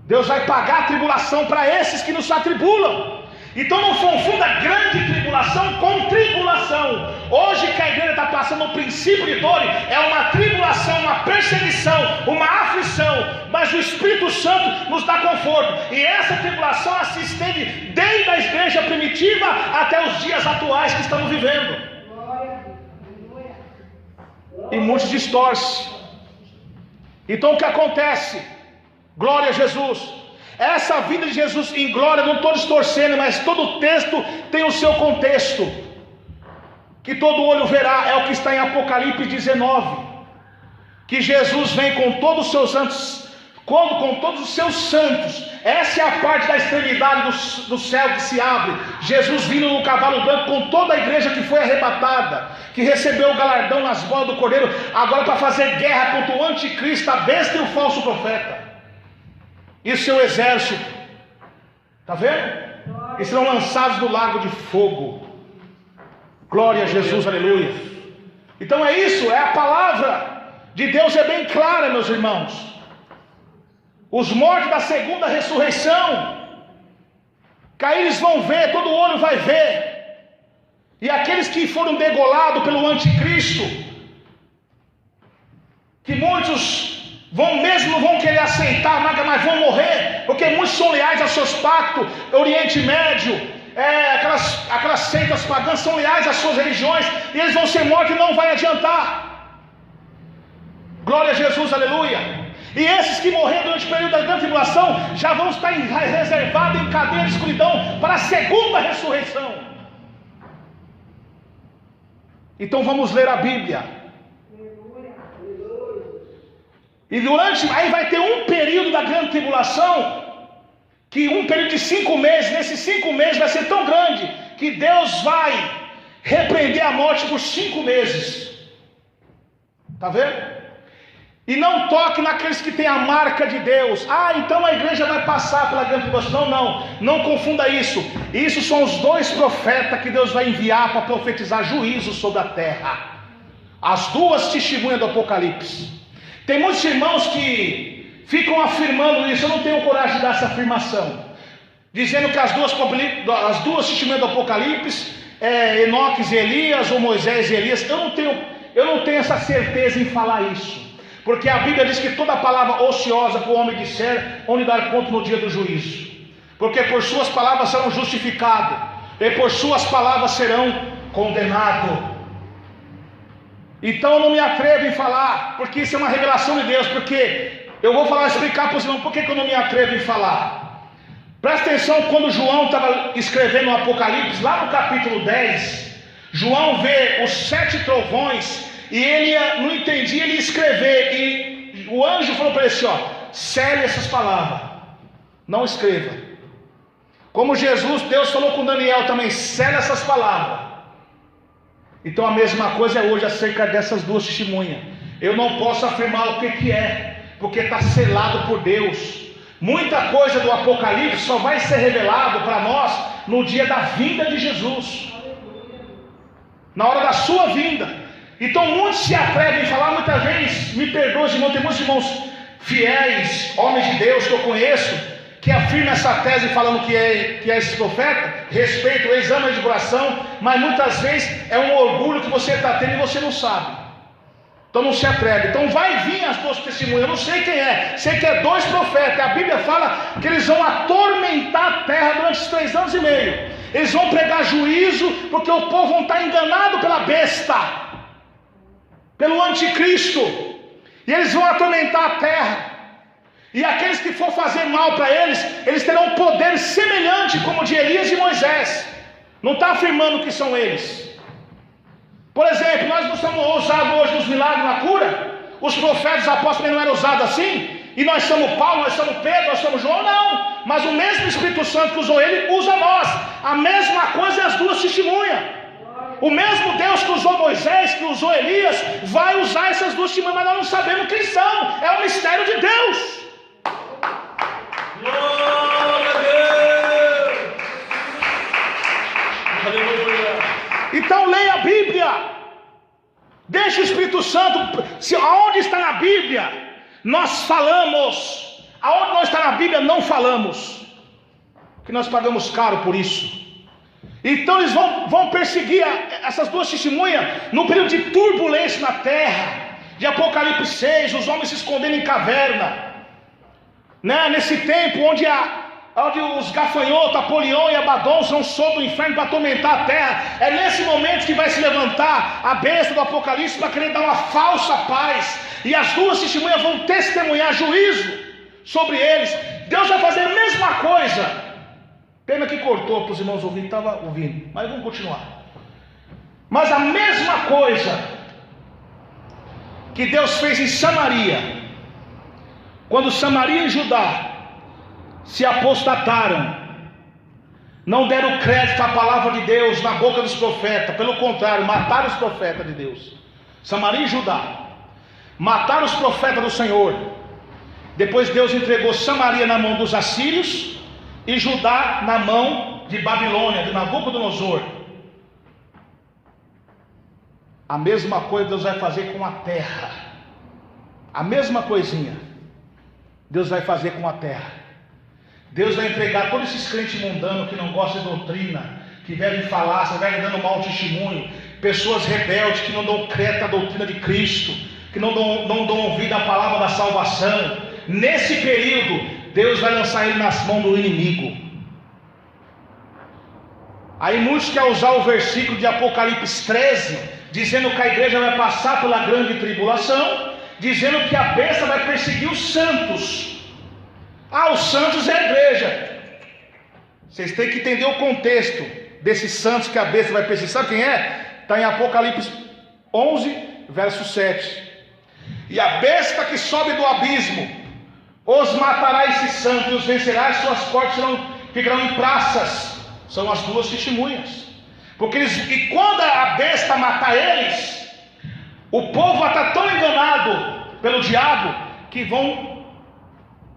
Deus vai pagar a tribulação para esses que nos atribulam. Então não confunda grande tribulação com tribulação. Hoje que a igreja está passando um princípio de dor, é uma tribulação, uma perseguição, uma aflição, mas o Espírito Santo nos dá conforto. E essa tribulação ela se estende desde a igreja primitiva até os dias atuais que estamos vivendo. E muitos distorcem. Então o que acontece? Glória a Jesus. Essa vida de Jesus em glória, não estou distorcendo, mas todo texto tem o seu contexto, que todo olho verá, é o que está em Apocalipse 19, que Jesus vem com todos os seus santos, com todos os seus santos. Essa é a parte da extremidade do céu que se abre, Jesus vindo no cavalo branco com toda a igreja que foi arrebatada, que recebeu o galardão nas bolas do Cordeiro, agora para fazer guerra contra o anticristo, a besta e o falso profeta e seu exército. Está vendo? E serão lançados no lago de fogo. Glória a Jesus, aleluia. Então é isso, é a palavra de Deus, é bem clara, meus irmãos. Os mortos da segunda ressurreição, que aí eles vão ver, todo olho vai ver. E aqueles que foram degolados pelo anticristo, que muitos não vão querer aceitar, mas vão morrer, porque muitos são leais aos seus pactos. Oriente Médio, aquelas seitas pagãs são leais às suas religiões, e eles vão ser mortos e não vai adiantar. Glória a Jesus, aleluia. E esses que morreram durante o período da grande tribulação já vão estar reservados em cadeia de escuridão para a segunda ressurreição. Então vamos ler a Bíblia. E aí vai ter um período da grande tribulação, que um período de 5 meses, nesses 5 meses vai ser tão grande, que Deus vai repreender a morte por 5 meses. Está vendo? E não toque naqueles que têm a marca de Deus. Então a igreja vai passar pela grande tribulação. Não confunda isso. Isso são os 2 profetas que Deus vai enviar para profetizar juízo sobre a terra. As 2 testemunhas do Apocalipse. Tem muitos irmãos que ficam afirmando isso. Eu não tenho coragem de dar essa afirmação, dizendo que as duas testemunhas do Apocalipse é Enoque e Elias, ou Moisés e Elias. Eu não tenho essa certeza em falar isso, porque a Bíblia diz que toda palavra ociosa que o homem disser, onde dar conta no dia do juízo, porque por suas palavras serão justificados, e por suas palavras serão condenados. Então eu não me atrevo em falar, porque isso é uma revelação de Deus, porque eu vou explicar para os irmãos por que eu não me atrevo em falar. Presta atenção, quando João estava escrevendo o Apocalipse, lá no capítulo 10, João vê os 7 trovões, e ele não entendia, ele ia escrever, e o anjo falou para ele assim, sele essas palavras, não escreva. Como Deus falou com Daniel também, sele essas palavras. Então a mesma coisa é hoje acerca dessas 2 testemunhas. Eu não posso afirmar o que é, porque está selado por Deus. Muita coisa do Apocalipse só vai ser revelado para nós no dia da vinda de Jesus, na hora da sua vinda. Então muitos se atrevem a falar, muitas vezes, me perdoe irmão, tem muitos irmãos fiéis, homens de Deus que eu conheço, que afirma essa tese falando que é esse profeta, respeito eles, amam de coração, mas muitas vezes é um orgulho que você está tendo e você não sabe. Então não se atreve. Então vai vir as 2 testemunhas, eu não sei quem é, sei que é 2 profetas. A Bíblia fala que eles vão atormentar a terra durante os 3 anos e meio. Eles vão pregar juízo, porque o povo vão estar enganado pela besta, pelo anticristo, e eles vão atormentar a terra. E aqueles que for fazer mal para eles terão poder semelhante como o de Elias e Moisés. Não está afirmando que são eles. Por exemplo, nós não somos usados hoje nos milagres na cura. Os profetas, os apóstolos não eram usados assim. E nós somos Paulo, nós somos Pedro, nós somos João, não. Mas o mesmo Espírito Santo que usou ele, usa nós. A mesma coisa é as duas testemunhas. O mesmo Deus que usou Moisés, que usou Elias, vai usar essas duas testemunhas, mas nós não sabemos quem são. É o mistério de Deus. Glória a Deus. Aleluia. Então leia a Bíblia. Deixa o Espírito Santo. Aonde está na Bíblia, nós falamos. Aonde não está na Bíblia, não falamos. Que nós pagamos caro por isso. Então eles vão perseguir essas duas testemunhas no período de turbulência na terra, de Apocalipse 6, os homens se escondendo em caverna, né? Nesse tempo onde os gafanhotos, Apolion e Abaddon são soltos do inferno para atormentar a terra. É nesse momento que vai se levantar a besta do Apocalipse para querer dar uma falsa paz, e as duas testemunhas vão testemunhar juízo sobre eles. Deus vai fazer a mesma coisa. Pena que cortou para os irmãos ouvirem, estava ouvindo, mas vamos continuar. Mas a mesma coisa que Deus fez em Samaria, quando Samaria e Judá se apostataram, não deram crédito à palavra de Deus na boca dos profetas, pelo contrário, mataram os profetas de Deus. Samaria e Judá mataram os profetas do Senhor. Depois Deus entregou Samaria na mão dos assírios e Judá na mão de Babilônia, de Nabucodonosor. A mesma coisa Deus vai fazer com a terra. A mesma coisinha Deus vai fazer com a terra. Deus vai entregar todos esses crentes mundanos que não gostam de doutrina, que vivem falácia, vivem dando mau testemunho, pessoas rebeldes que não dão crédito à doutrina de Cristo, que não dão ouvido à palavra da salvação. Nesse período Deus vai lançar ele nas mãos do inimigo. Aí muitos querem usar o versículo de Apocalipse 13, dizendo que a igreja vai passar pela grande tribulação, dizendo que a besta vai perseguir os santos. Os santos é a igreja. Vocês têm que entender o contexto desses santos que a besta vai perseguir. Sabe quem é? Está em Apocalipse 11, verso 7. E a besta que sobe do abismo os matará esses santos e os vencerá, e suas portas ficarão em praças. São as duas testemunhas. Porque e quando a besta matar eles, o povo vai estar tão enganado pelo diabo que vão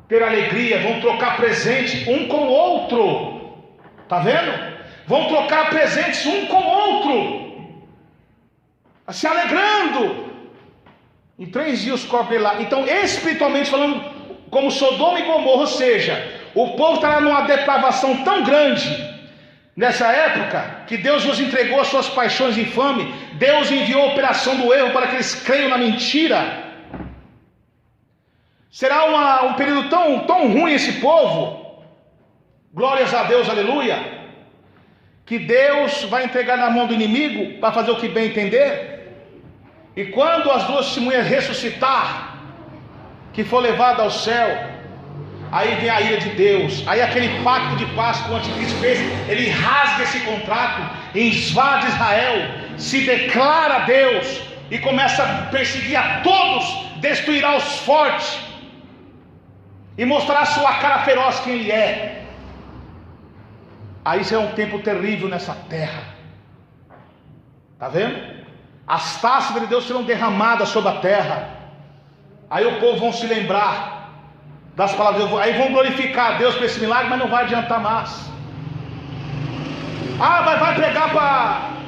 ter alegria, vão trocar presente um com o outro. Está vendo? Vão trocar presentes um com o outro, se alegrando. Em 3 dias cobre lá. Então, espiritualmente falando, como Sodoma e Gomorra, ou seja, o povo estará numa depravação tão grande nessa época, que Deus nos entregou as suas paixões infames. Deus enviou a operação do erro para que eles creiam na mentira. Será um período tão ruim esse povo, glórias a Deus, aleluia, que Deus vai entregar na mão do inimigo para fazer o que bem entender. E quando as duas testemunhas ressuscitar, que for levado ao céu, aí vem a ira de Deus. Aí aquele pacto de paz que o anticristo fez, ele rasga esse contrato, invade Israel, se declara Deus e começa a perseguir a todos, destruirá os fortes e mostrará a sua cara feroz quem ele é. Aí será um tempo terrível nessa terra. Está vendo? As taças de Deus serão derramadas sobre a terra. Aí o povo vão se lembrar das palavras de Deus, aí vão glorificar a Deus por esse milagre, mas não vai adiantar mais. Vai pregar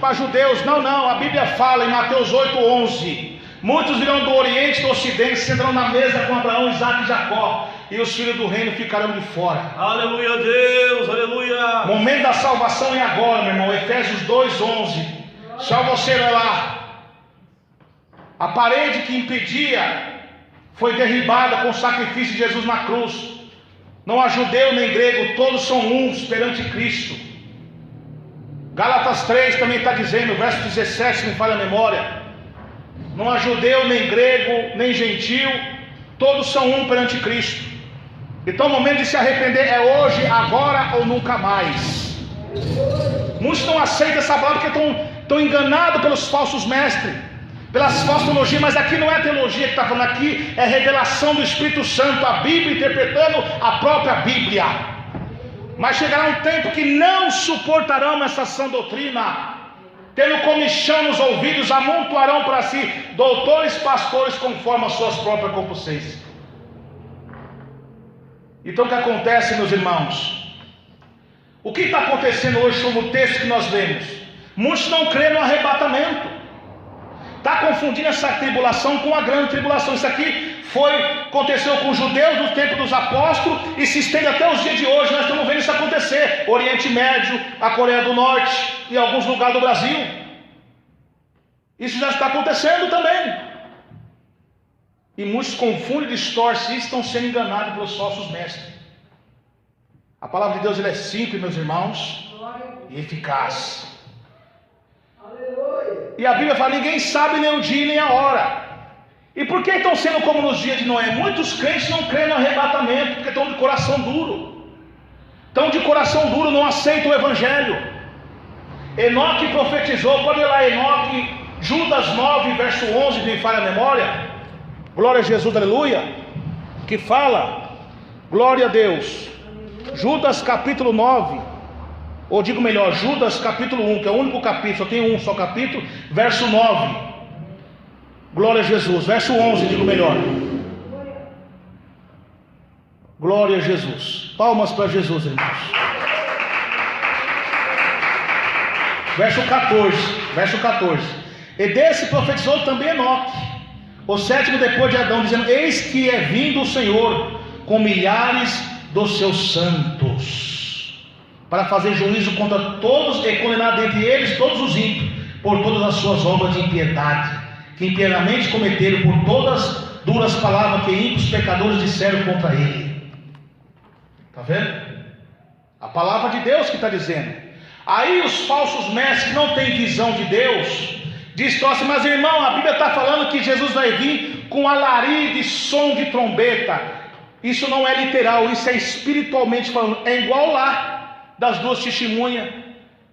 para judeus. Não, a Bíblia fala em Mateus 8:11, muitos virão do oriente e do ocidente, sentarão na mesa com Abraão, Isaque e Jacó, e os filhos do reino ficarão de fora. Aleluia a Deus, aleluia. Momento da salvação é agora, meu irmão. Efésios 2:11. Só você ler lá. A parede que impedia foi derribada com o sacrifício de Jesus na cruz. Não há judeu nem grego, todos são uns perante Cristo. Gálatas 3 também está dizendo, verso 17, se me falha a memória, não há judeu nem grego nem gentil, todos são um perante Cristo. Então o momento de se arrepender é hoje, agora ou nunca mais. Muitos não aceitam essa palavra porque estão enganados pelos falsos mestres, pelas falsas teologias. Mas aqui não é teologia que está falando, aqui é revelação do Espírito Santo, a Bíblia interpretando a própria Bíblia. Mas chegará um tempo que não suportarão essa sã doutrina, tendo comichão nos ouvidos, amontoarão para si doutores, pastores, conforme as suas próprias concupiscências. Então o que acontece, meus irmãos? O que está acontecendo hoje sobre o texto que nós lemos? Muitos não creem no arrebatamento. Está confundindo essa tribulação com a grande tribulação. Isso aqui aconteceu com os judeus no tempo dos apóstolos e se estende até os dias de hoje. Nós estamos vendo isso acontecer. Oriente Médio, a Coreia do Norte e alguns lugares do Brasil. Isso já está acontecendo também. E muitos confundem, distorcem isso, estão sendo enganados pelos falsos mestres. A palavra de Deus ela é simples, meus irmãos, e eficaz. E a Bíblia fala: ninguém sabe nem o dia nem a hora. E por que estão sendo como nos dias de Noé? Muitos crentes não creem no arrebatamento, porque estão de coração duro. Estão de coração duro, não aceitam o Evangelho. Enoque profetizou, pode ir lá, Enoque, Judas 9, verso 11, me falha a memória. Glória a Jesus, aleluia. Que fala, glória a Deus. Judas capítulo 9, ou digo melhor, Judas capítulo 1, que é o único capítulo, só tem um só capítulo, verso 9. Glória a Jesus, verso 11, digo melhor. Glória a Jesus. Palmas para Jesus, irmãos. Verso 14. E desse profetizou também Enoque, o sétimo depois de Adão, dizendo: eis que é vindo o Senhor com milhares dos seus santos, para fazer juízo contra todos e condenar dentre eles todos os ímpios, por todas as suas obras de impiedade, que impiedamente cometeram, por todas duras palavras que ímpios pecadores disseram contra ele. Está vendo? A palavra de Deus que está dizendo. Aí os falsos mestres que não têm visão de Deus distorcem. Mas irmão, a Bíblia está falando que Jesus vai vir com alarido e som de trombeta. Isso não é literal, isso é espiritualmente falando. É igual lá das duas testemunhas,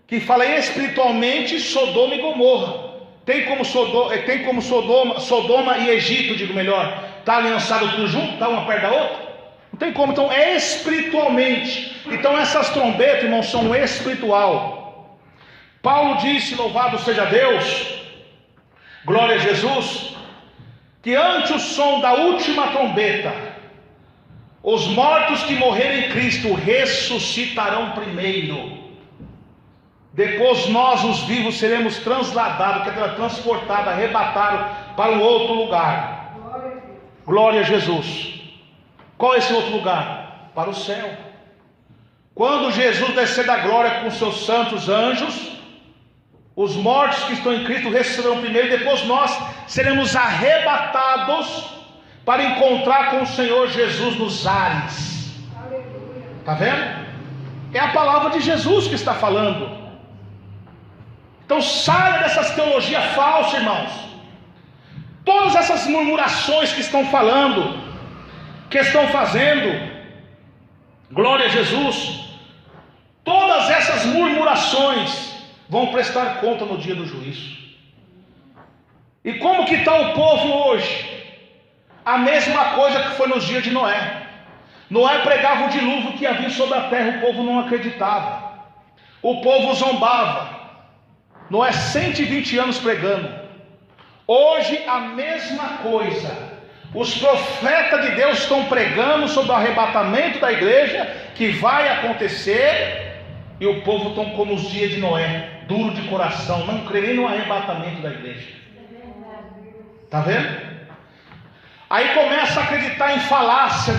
que fala espiritualmente Sodoma e Gomorra. Tem como Sodoma e Egito, digo melhor, está aliançado tudo junto, está uma perto da outra? Não tem como. Então é espiritualmente. Então essas trombetas, irmãos, são espiritual. Paulo disse, louvado seja Deus, glória a Jesus, que ante o som da última trombeta, os mortos que morrerem em Cristo ressuscitarão primeiro. Depois nós, os vivos, seremos transladados, quer dizer, transportados, arrebatados para um outro lugar. Glória a Jesus. Qual é esse outro lugar? Para o céu. Quando Jesus descer da glória com seus santos anjos, os mortos que estão em Cristo ressuscitarão primeiro, e depois nós seremos arrebatados para encontrar com o Senhor Jesus nos ares. Está vendo? É a palavra de Jesus que está falando. Então saia dessas teologias falsas, irmãos. Todas essas murmurações que estão falando, que estão fazendo, glória a Jesus, todas essas murmurações vão prestar conta no dia do juízo. E como que está o povo hoje? A mesma coisa que foi nos dias de Noé. Noé pregava o dilúvio que havia sobre a terra, o povo não acreditava, o povo zombava. Noé 120 anos pregando. Hoje a mesma coisa. Os profetas de Deus estão pregando sobre o arrebatamento da igreja, que vai acontecer, e o povo está como os dias de Noé, duro de coração, não crê nem no arrebatamento da igreja. Está vendo? Aí começa a acreditar em falácia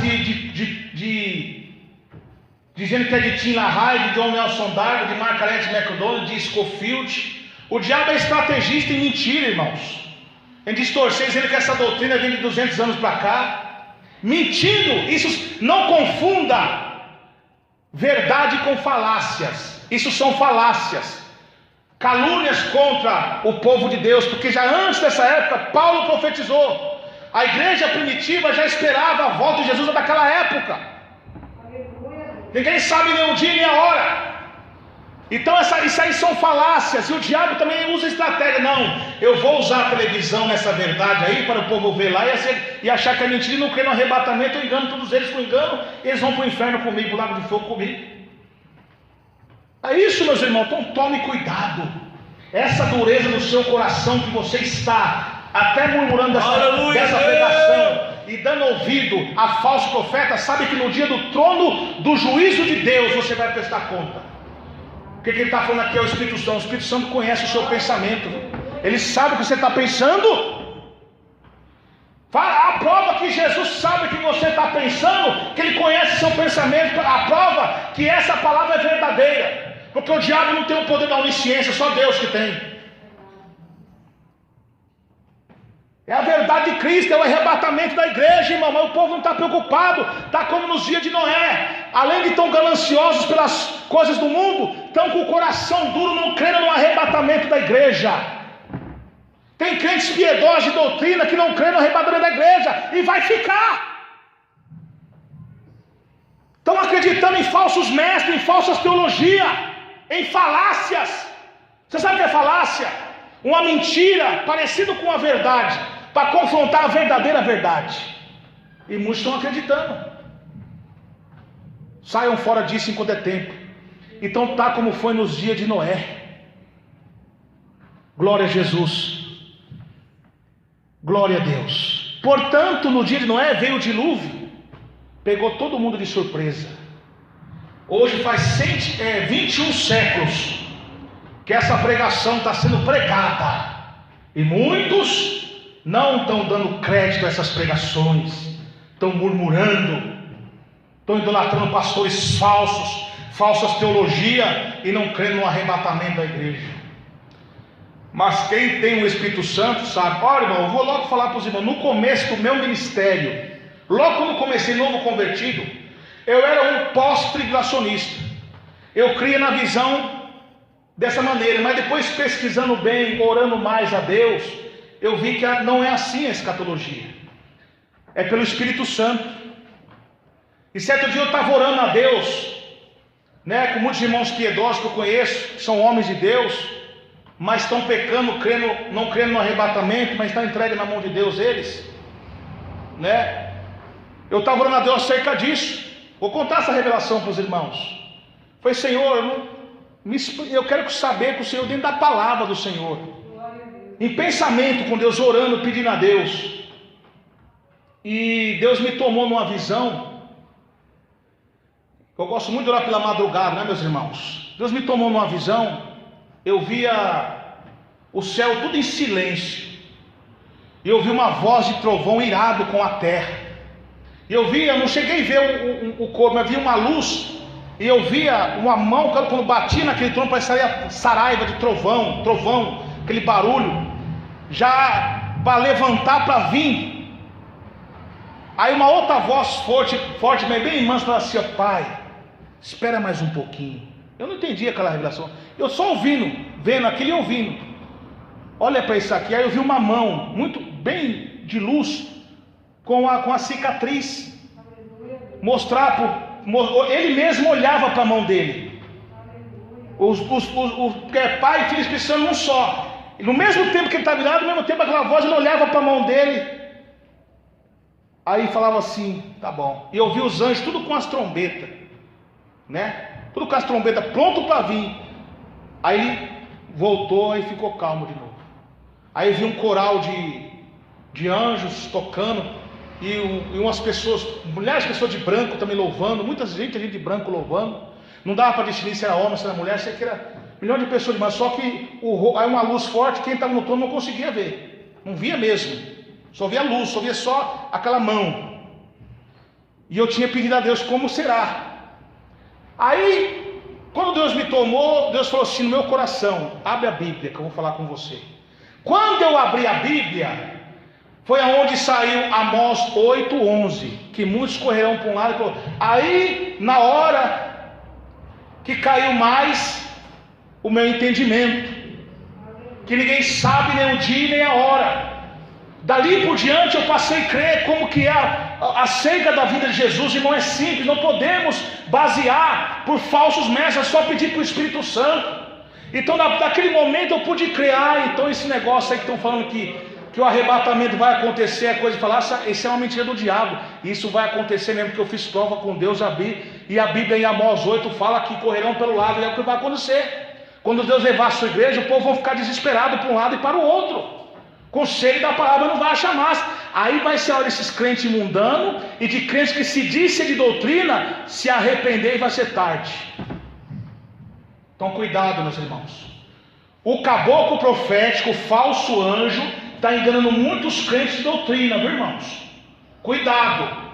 dizendo que é de Tim LaHaye, de John Nelson Darby, de Margaret MacDonald, de Scofield. O diabo é estrategista em mentira, irmãos, em distorcer, dizendo que essa doutrina vem de 200 anos para cá, mentindo. Isso, não confunda verdade com falácias. Isso são falácias, calúnias contra o povo de Deus, porque já antes dessa época Paulo profetizou. A igreja primitiva já esperava a volta de Jesus daquela época. Ninguém sabe nem o dia nem a hora. Então isso aí são falácias, e o diabo também usa estratégia. Não, eu vou usar a televisão nessa verdade aí para o povo ver lá e achar que é mentira e não crer no arrebatamento. Eu engano todos eles com engano, eles vão para o inferno comigo, para o lago de fogo comigo. É isso, meus irmãos. Então tome cuidado. Essa dureza no seu coração que você está até murmurando dessa pregação e dando ouvido a falso profeta, sabe que no dia do trono do juízo de Deus você vai prestar conta. O que ele está falando aqui é o Espírito Santo. O Espírito Santo conhece o seu pensamento. Ele sabe o que você está pensando. A prova que Jesus sabe o que você está pensando, que Ele conhece o seu pensamento. A prova que essa palavra é verdadeira. Porque o diabo não tem o poder da onisciência, só Deus que tem. É a verdade de Cristo, é o arrebatamento da igreja, irmão. Mas o povo não está preocupado. Está como nos dias de Noé. Além de tão gananciosos pelas coisas do mundo, estão com o coração duro, não crendo no arrebatamento da igreja. Tem crentes piedosos de doutrina que não creem no arrebatamento da igreja e vai ficar. Estão acreditando em falsos mestres, em falsas teologias, em falácias. Você sabe o que é falácia? Uma mentira parecida com a verdade, para confrontar a verdadeira verdade. E muitos estão acreditando. Saiam fora disso enquanto é tempo. Então está como foi nos dias de Noé. Glória a Jesus. Glória a Deus. Portanto, no dia de Noé veio o dilúvio, pegou todo mundo de surpresa. Hoje faz 21 séculos que essa pregação está sendo pregada, e muitos não estão dando crédito a essas pregações, estão murmurando, estão idolatrando pastores falsos, falsas teologias, e não crendo no arrebatamento da igreja. Mas quem tem o Espírito Santo sabe. Olha, irmão, eu vou logo falar para os irmãos. No começo do meu ministério, logo quando comecei novo convertido, eu era um pós-tribulacionista. Eu cria na visão dessa maneira, mas depois pesquisando bem, orando mais a Deus, eu vi que não é assim a escatologia. É pelo Espírito Santo. E certo dia eu estava orando a Deus, com muitos irmãos piedosos que eu conheço, que são homens de Deus, mas estão pecando, não crendo no arrebatamento, mas estão entregues na mão de Deus eles, Eu estava orando a Deus acerca disso. Vou contar essa revelação para os irmãos. Foi, Senhor, eu quero saber que o Senhor, dentro da palavra do Senhor, em pensamento com Deus, orando, pedindo a Deus, e Deus me tomou numa visão. Eu gosto muito de orar pela madrugada, meus irmãos? Deus me tomou numa visão. Eu via o céu tudo em silêncio, e eu vi uma voz de trovão irado com a terra. E eu via, não cheguei a ver o corpo, mas vi uma luz, e eu via uma mão, quando batia naquele trono, parecia saraiva de trovão, aquele barulho, já para levantar para vir. Aí uma outra voz forte, mas bem mansa, falava assim: Pai, espera mais um pouquinho. Eu não entendi aquela revelação, eu só vendo aquilo e ouvindo. Olha para isso aqui. Aí eu vi uma mão, muito bem de luz, com a cicatriz, ele mesmo olhava para a mão dele. Porque é Pai e Filho e Espírito Santo num só. E no mesmo tempo que ele estava virado, no mesmo tempo aquela voz, ele olhava para a mão dele. Aí falava assim: tá bom. E eu vi os anjos tudo com as trombetas, tudo com as trombetas pronto para vir. Aí ele voltou e ficou calmo de novo. Aí eu vi um coral de anjos tocando, e umas pessoas, milhares de pessoas de branco também louvando, muita gente de branco louvando. Não dava para distinguir se era homem, se era mulher, sei que era milhões de pessoas de branco. Só que aí uma luz forte, quem estava no trono não conseguia ver, não via mesmo, só via luz, só via só aquela mão. E eu tinha pedido a Deus: como será? Aí, quando Deus me tomou, Deus falou assim no meu coração: abre a Bíblia que eu vou falar com você. Quando eu abri a Bíblia, foi aonde saiu Amós 8:11, que muitos correrão para um lado e para o outro. Aí, na hora que caiu mais o meu entendimento, que ninguém sabe nem o dia nem a hora, Dali por diante eu passei a crer como que é a seita da vida de Jesus, e não é simples. Não podemos basear por falsos mestres, é só pedir para o Espírito Santo. Então naquele momento eu pude crer, então esse negócio aí que estão falando que o arrebatamento vai acontecer, é coisa de falar, isso é uma mentira do diabo. Isso vai acontecer mesmo, porque eu fiz prova com Deus, e a Bíblia em Amós 8 fala que correrão pelo lado, e é o que vai acontecer. Quando Deus levar a sua igreja, o povo vai ficar desesperado para um lado e para o outro. Com sede da palavra não vai achar mais. Aí vai ser a hora desses crentes mundanos e de crentes que se dizem de doutrina se arrepender, e vai ser tarde. Então cuidado, meus irmãos. O caboclo profético, o falso anjo, está enganando muitos crentes de doutrina, viu, irmãos? Cuidado.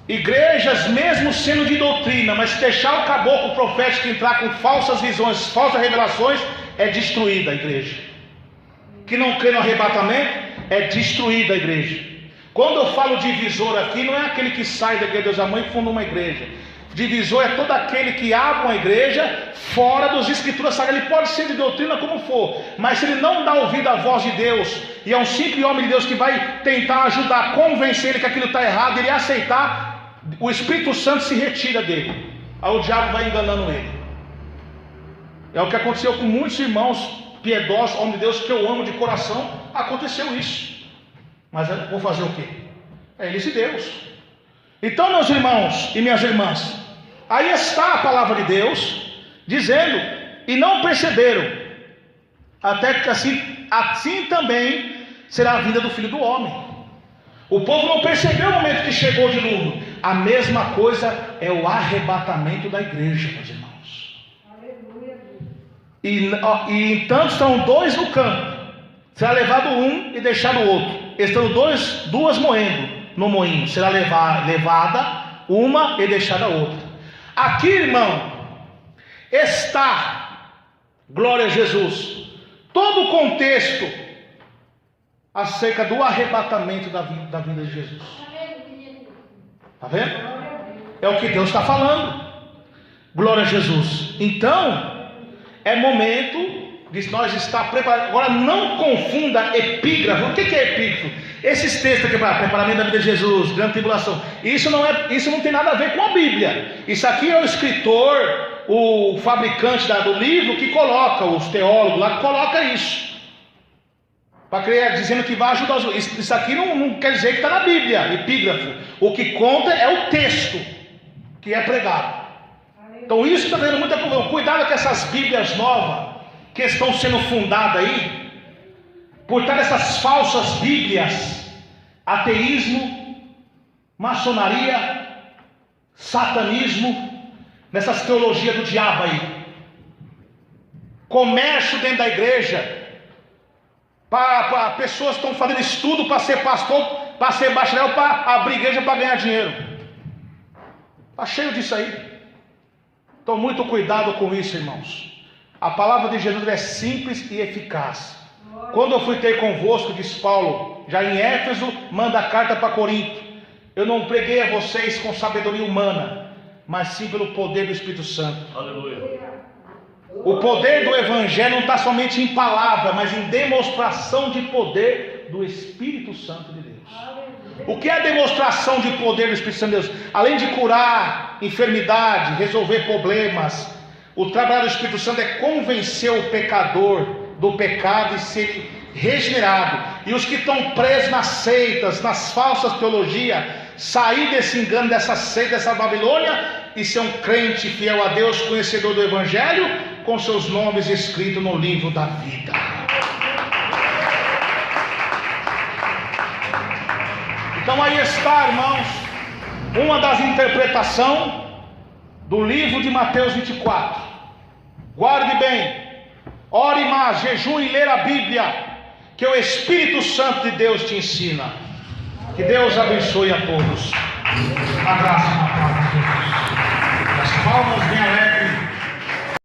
Igrejas, mesmo sendo de doutrina, mas se deixar o caboclo profético entrar com falsas visões, falsas revelações, é destruída a igreja. Que não crê no arrebatamento, é destruída a igreja. Quando eu falo divisor aqui, não é aquele que sai da igreja de Deus a Mãe e funda uma igreja. Divisor é todo aquele que abre uma igreja fora das escrituras sagradas. Ele pode ser de doutrina como for, mas se ele não dá ouvido à voz de Deus, e é um simples homem de Deus que vai tentar ajudar, convencer ele que aquilo está errado, ele aceitar, o Espírito Santo se retira dele. Aí o diabo vai enganando ele. É o que aconteceu com muitos irmãos piedosos, homens de Deus que eu amo de coração. Aconteceu isso. Mas eu vou fazer o quê? É eles e Deus. Então, meus irmãos e minhas irmãs, aí está a palavra de Deus dizendo, e não perceberam, até que assim também será a vinda do Filho do Homem. O povo não percebeu o momento que chegou o dilúvio. A mesma coisa é o arrebatamento da igreja, meus irmãos. Aleluia. E então estão dois no campo, será levado um e deixado o outro. Estão duas moendo no moinho, será levada uma e deixada a outra. Aqui, irmão, está, glória a Jesus, todo o contexto acerca do arrebatamento da vinda de Jesus. Está vendo? É o que Deus está falando. Glória a Jesus. Então, é momento de nós estar preparados. Agora, não confunda epígrafo. O que é epígrafo? Esses textos aqui, preparamento da vida de Jesus, grande tribulação, isso não tem nada a ver com a Bíblia. Isso aqui é o escritor, o fabricante do livro que coloca, os teólogos lá, que coloca isso, para criar, dizendo que vai ajudar os. Isso aqui não quer dizer que está na Bíblia, epígrafo. O que conta é o texto que é pregado. Então isso está tendo muita problema. Cuidado com essas Bíblias novas que estão sendo fundadas aí, por trás dessas falsas Bíblias, ateísmo, maçonaria, satanismo, nessas teologias do diabo aí, comércio dentro da igreja, para pessoas que estão fazendo estudo para ser pastor, para ser bacharel, para abrir igreja para ganhar dinheiro. Está cheio disso aí. Então muito cuidado com isso, irmãos. A palavra de Jesus é simples e eficaz. Quando eu fui ter convosco, diz Paulo, já em Éfeso, manda a carta para Corinto. Eu não preguei a vocês com sabedoria humana, mas sim pelo poder do Espírito Santo. Aleluia. O poder do Evangelho não está somente em palavra, mas em demonstração de poder do Espírito Santo de Deus. O que é a demonstração de poder do Espírito Santo de Deus? Além de curar enfermidade, resolver problemas, o trabalho do Espírito Santo é convencer o pecador do pecado e ser regenerado. E os que estão presos nas seitas, nas falsas teologias, sair desse engano, dessa seita, dessa Babilônia, e ser um crente fiel a Deus, conhecedor do Evangelho, com seus nomes escritos no livro da vida. Então aí está, irmãos, uma das interpretações do livro de Mateus 24. Guarde bem. Ore mais, jejue e ler a Bíblia, que o Espírito Santo de Deus te ensina. Que Deus abençoe a todos. A graça e a paz de Deus.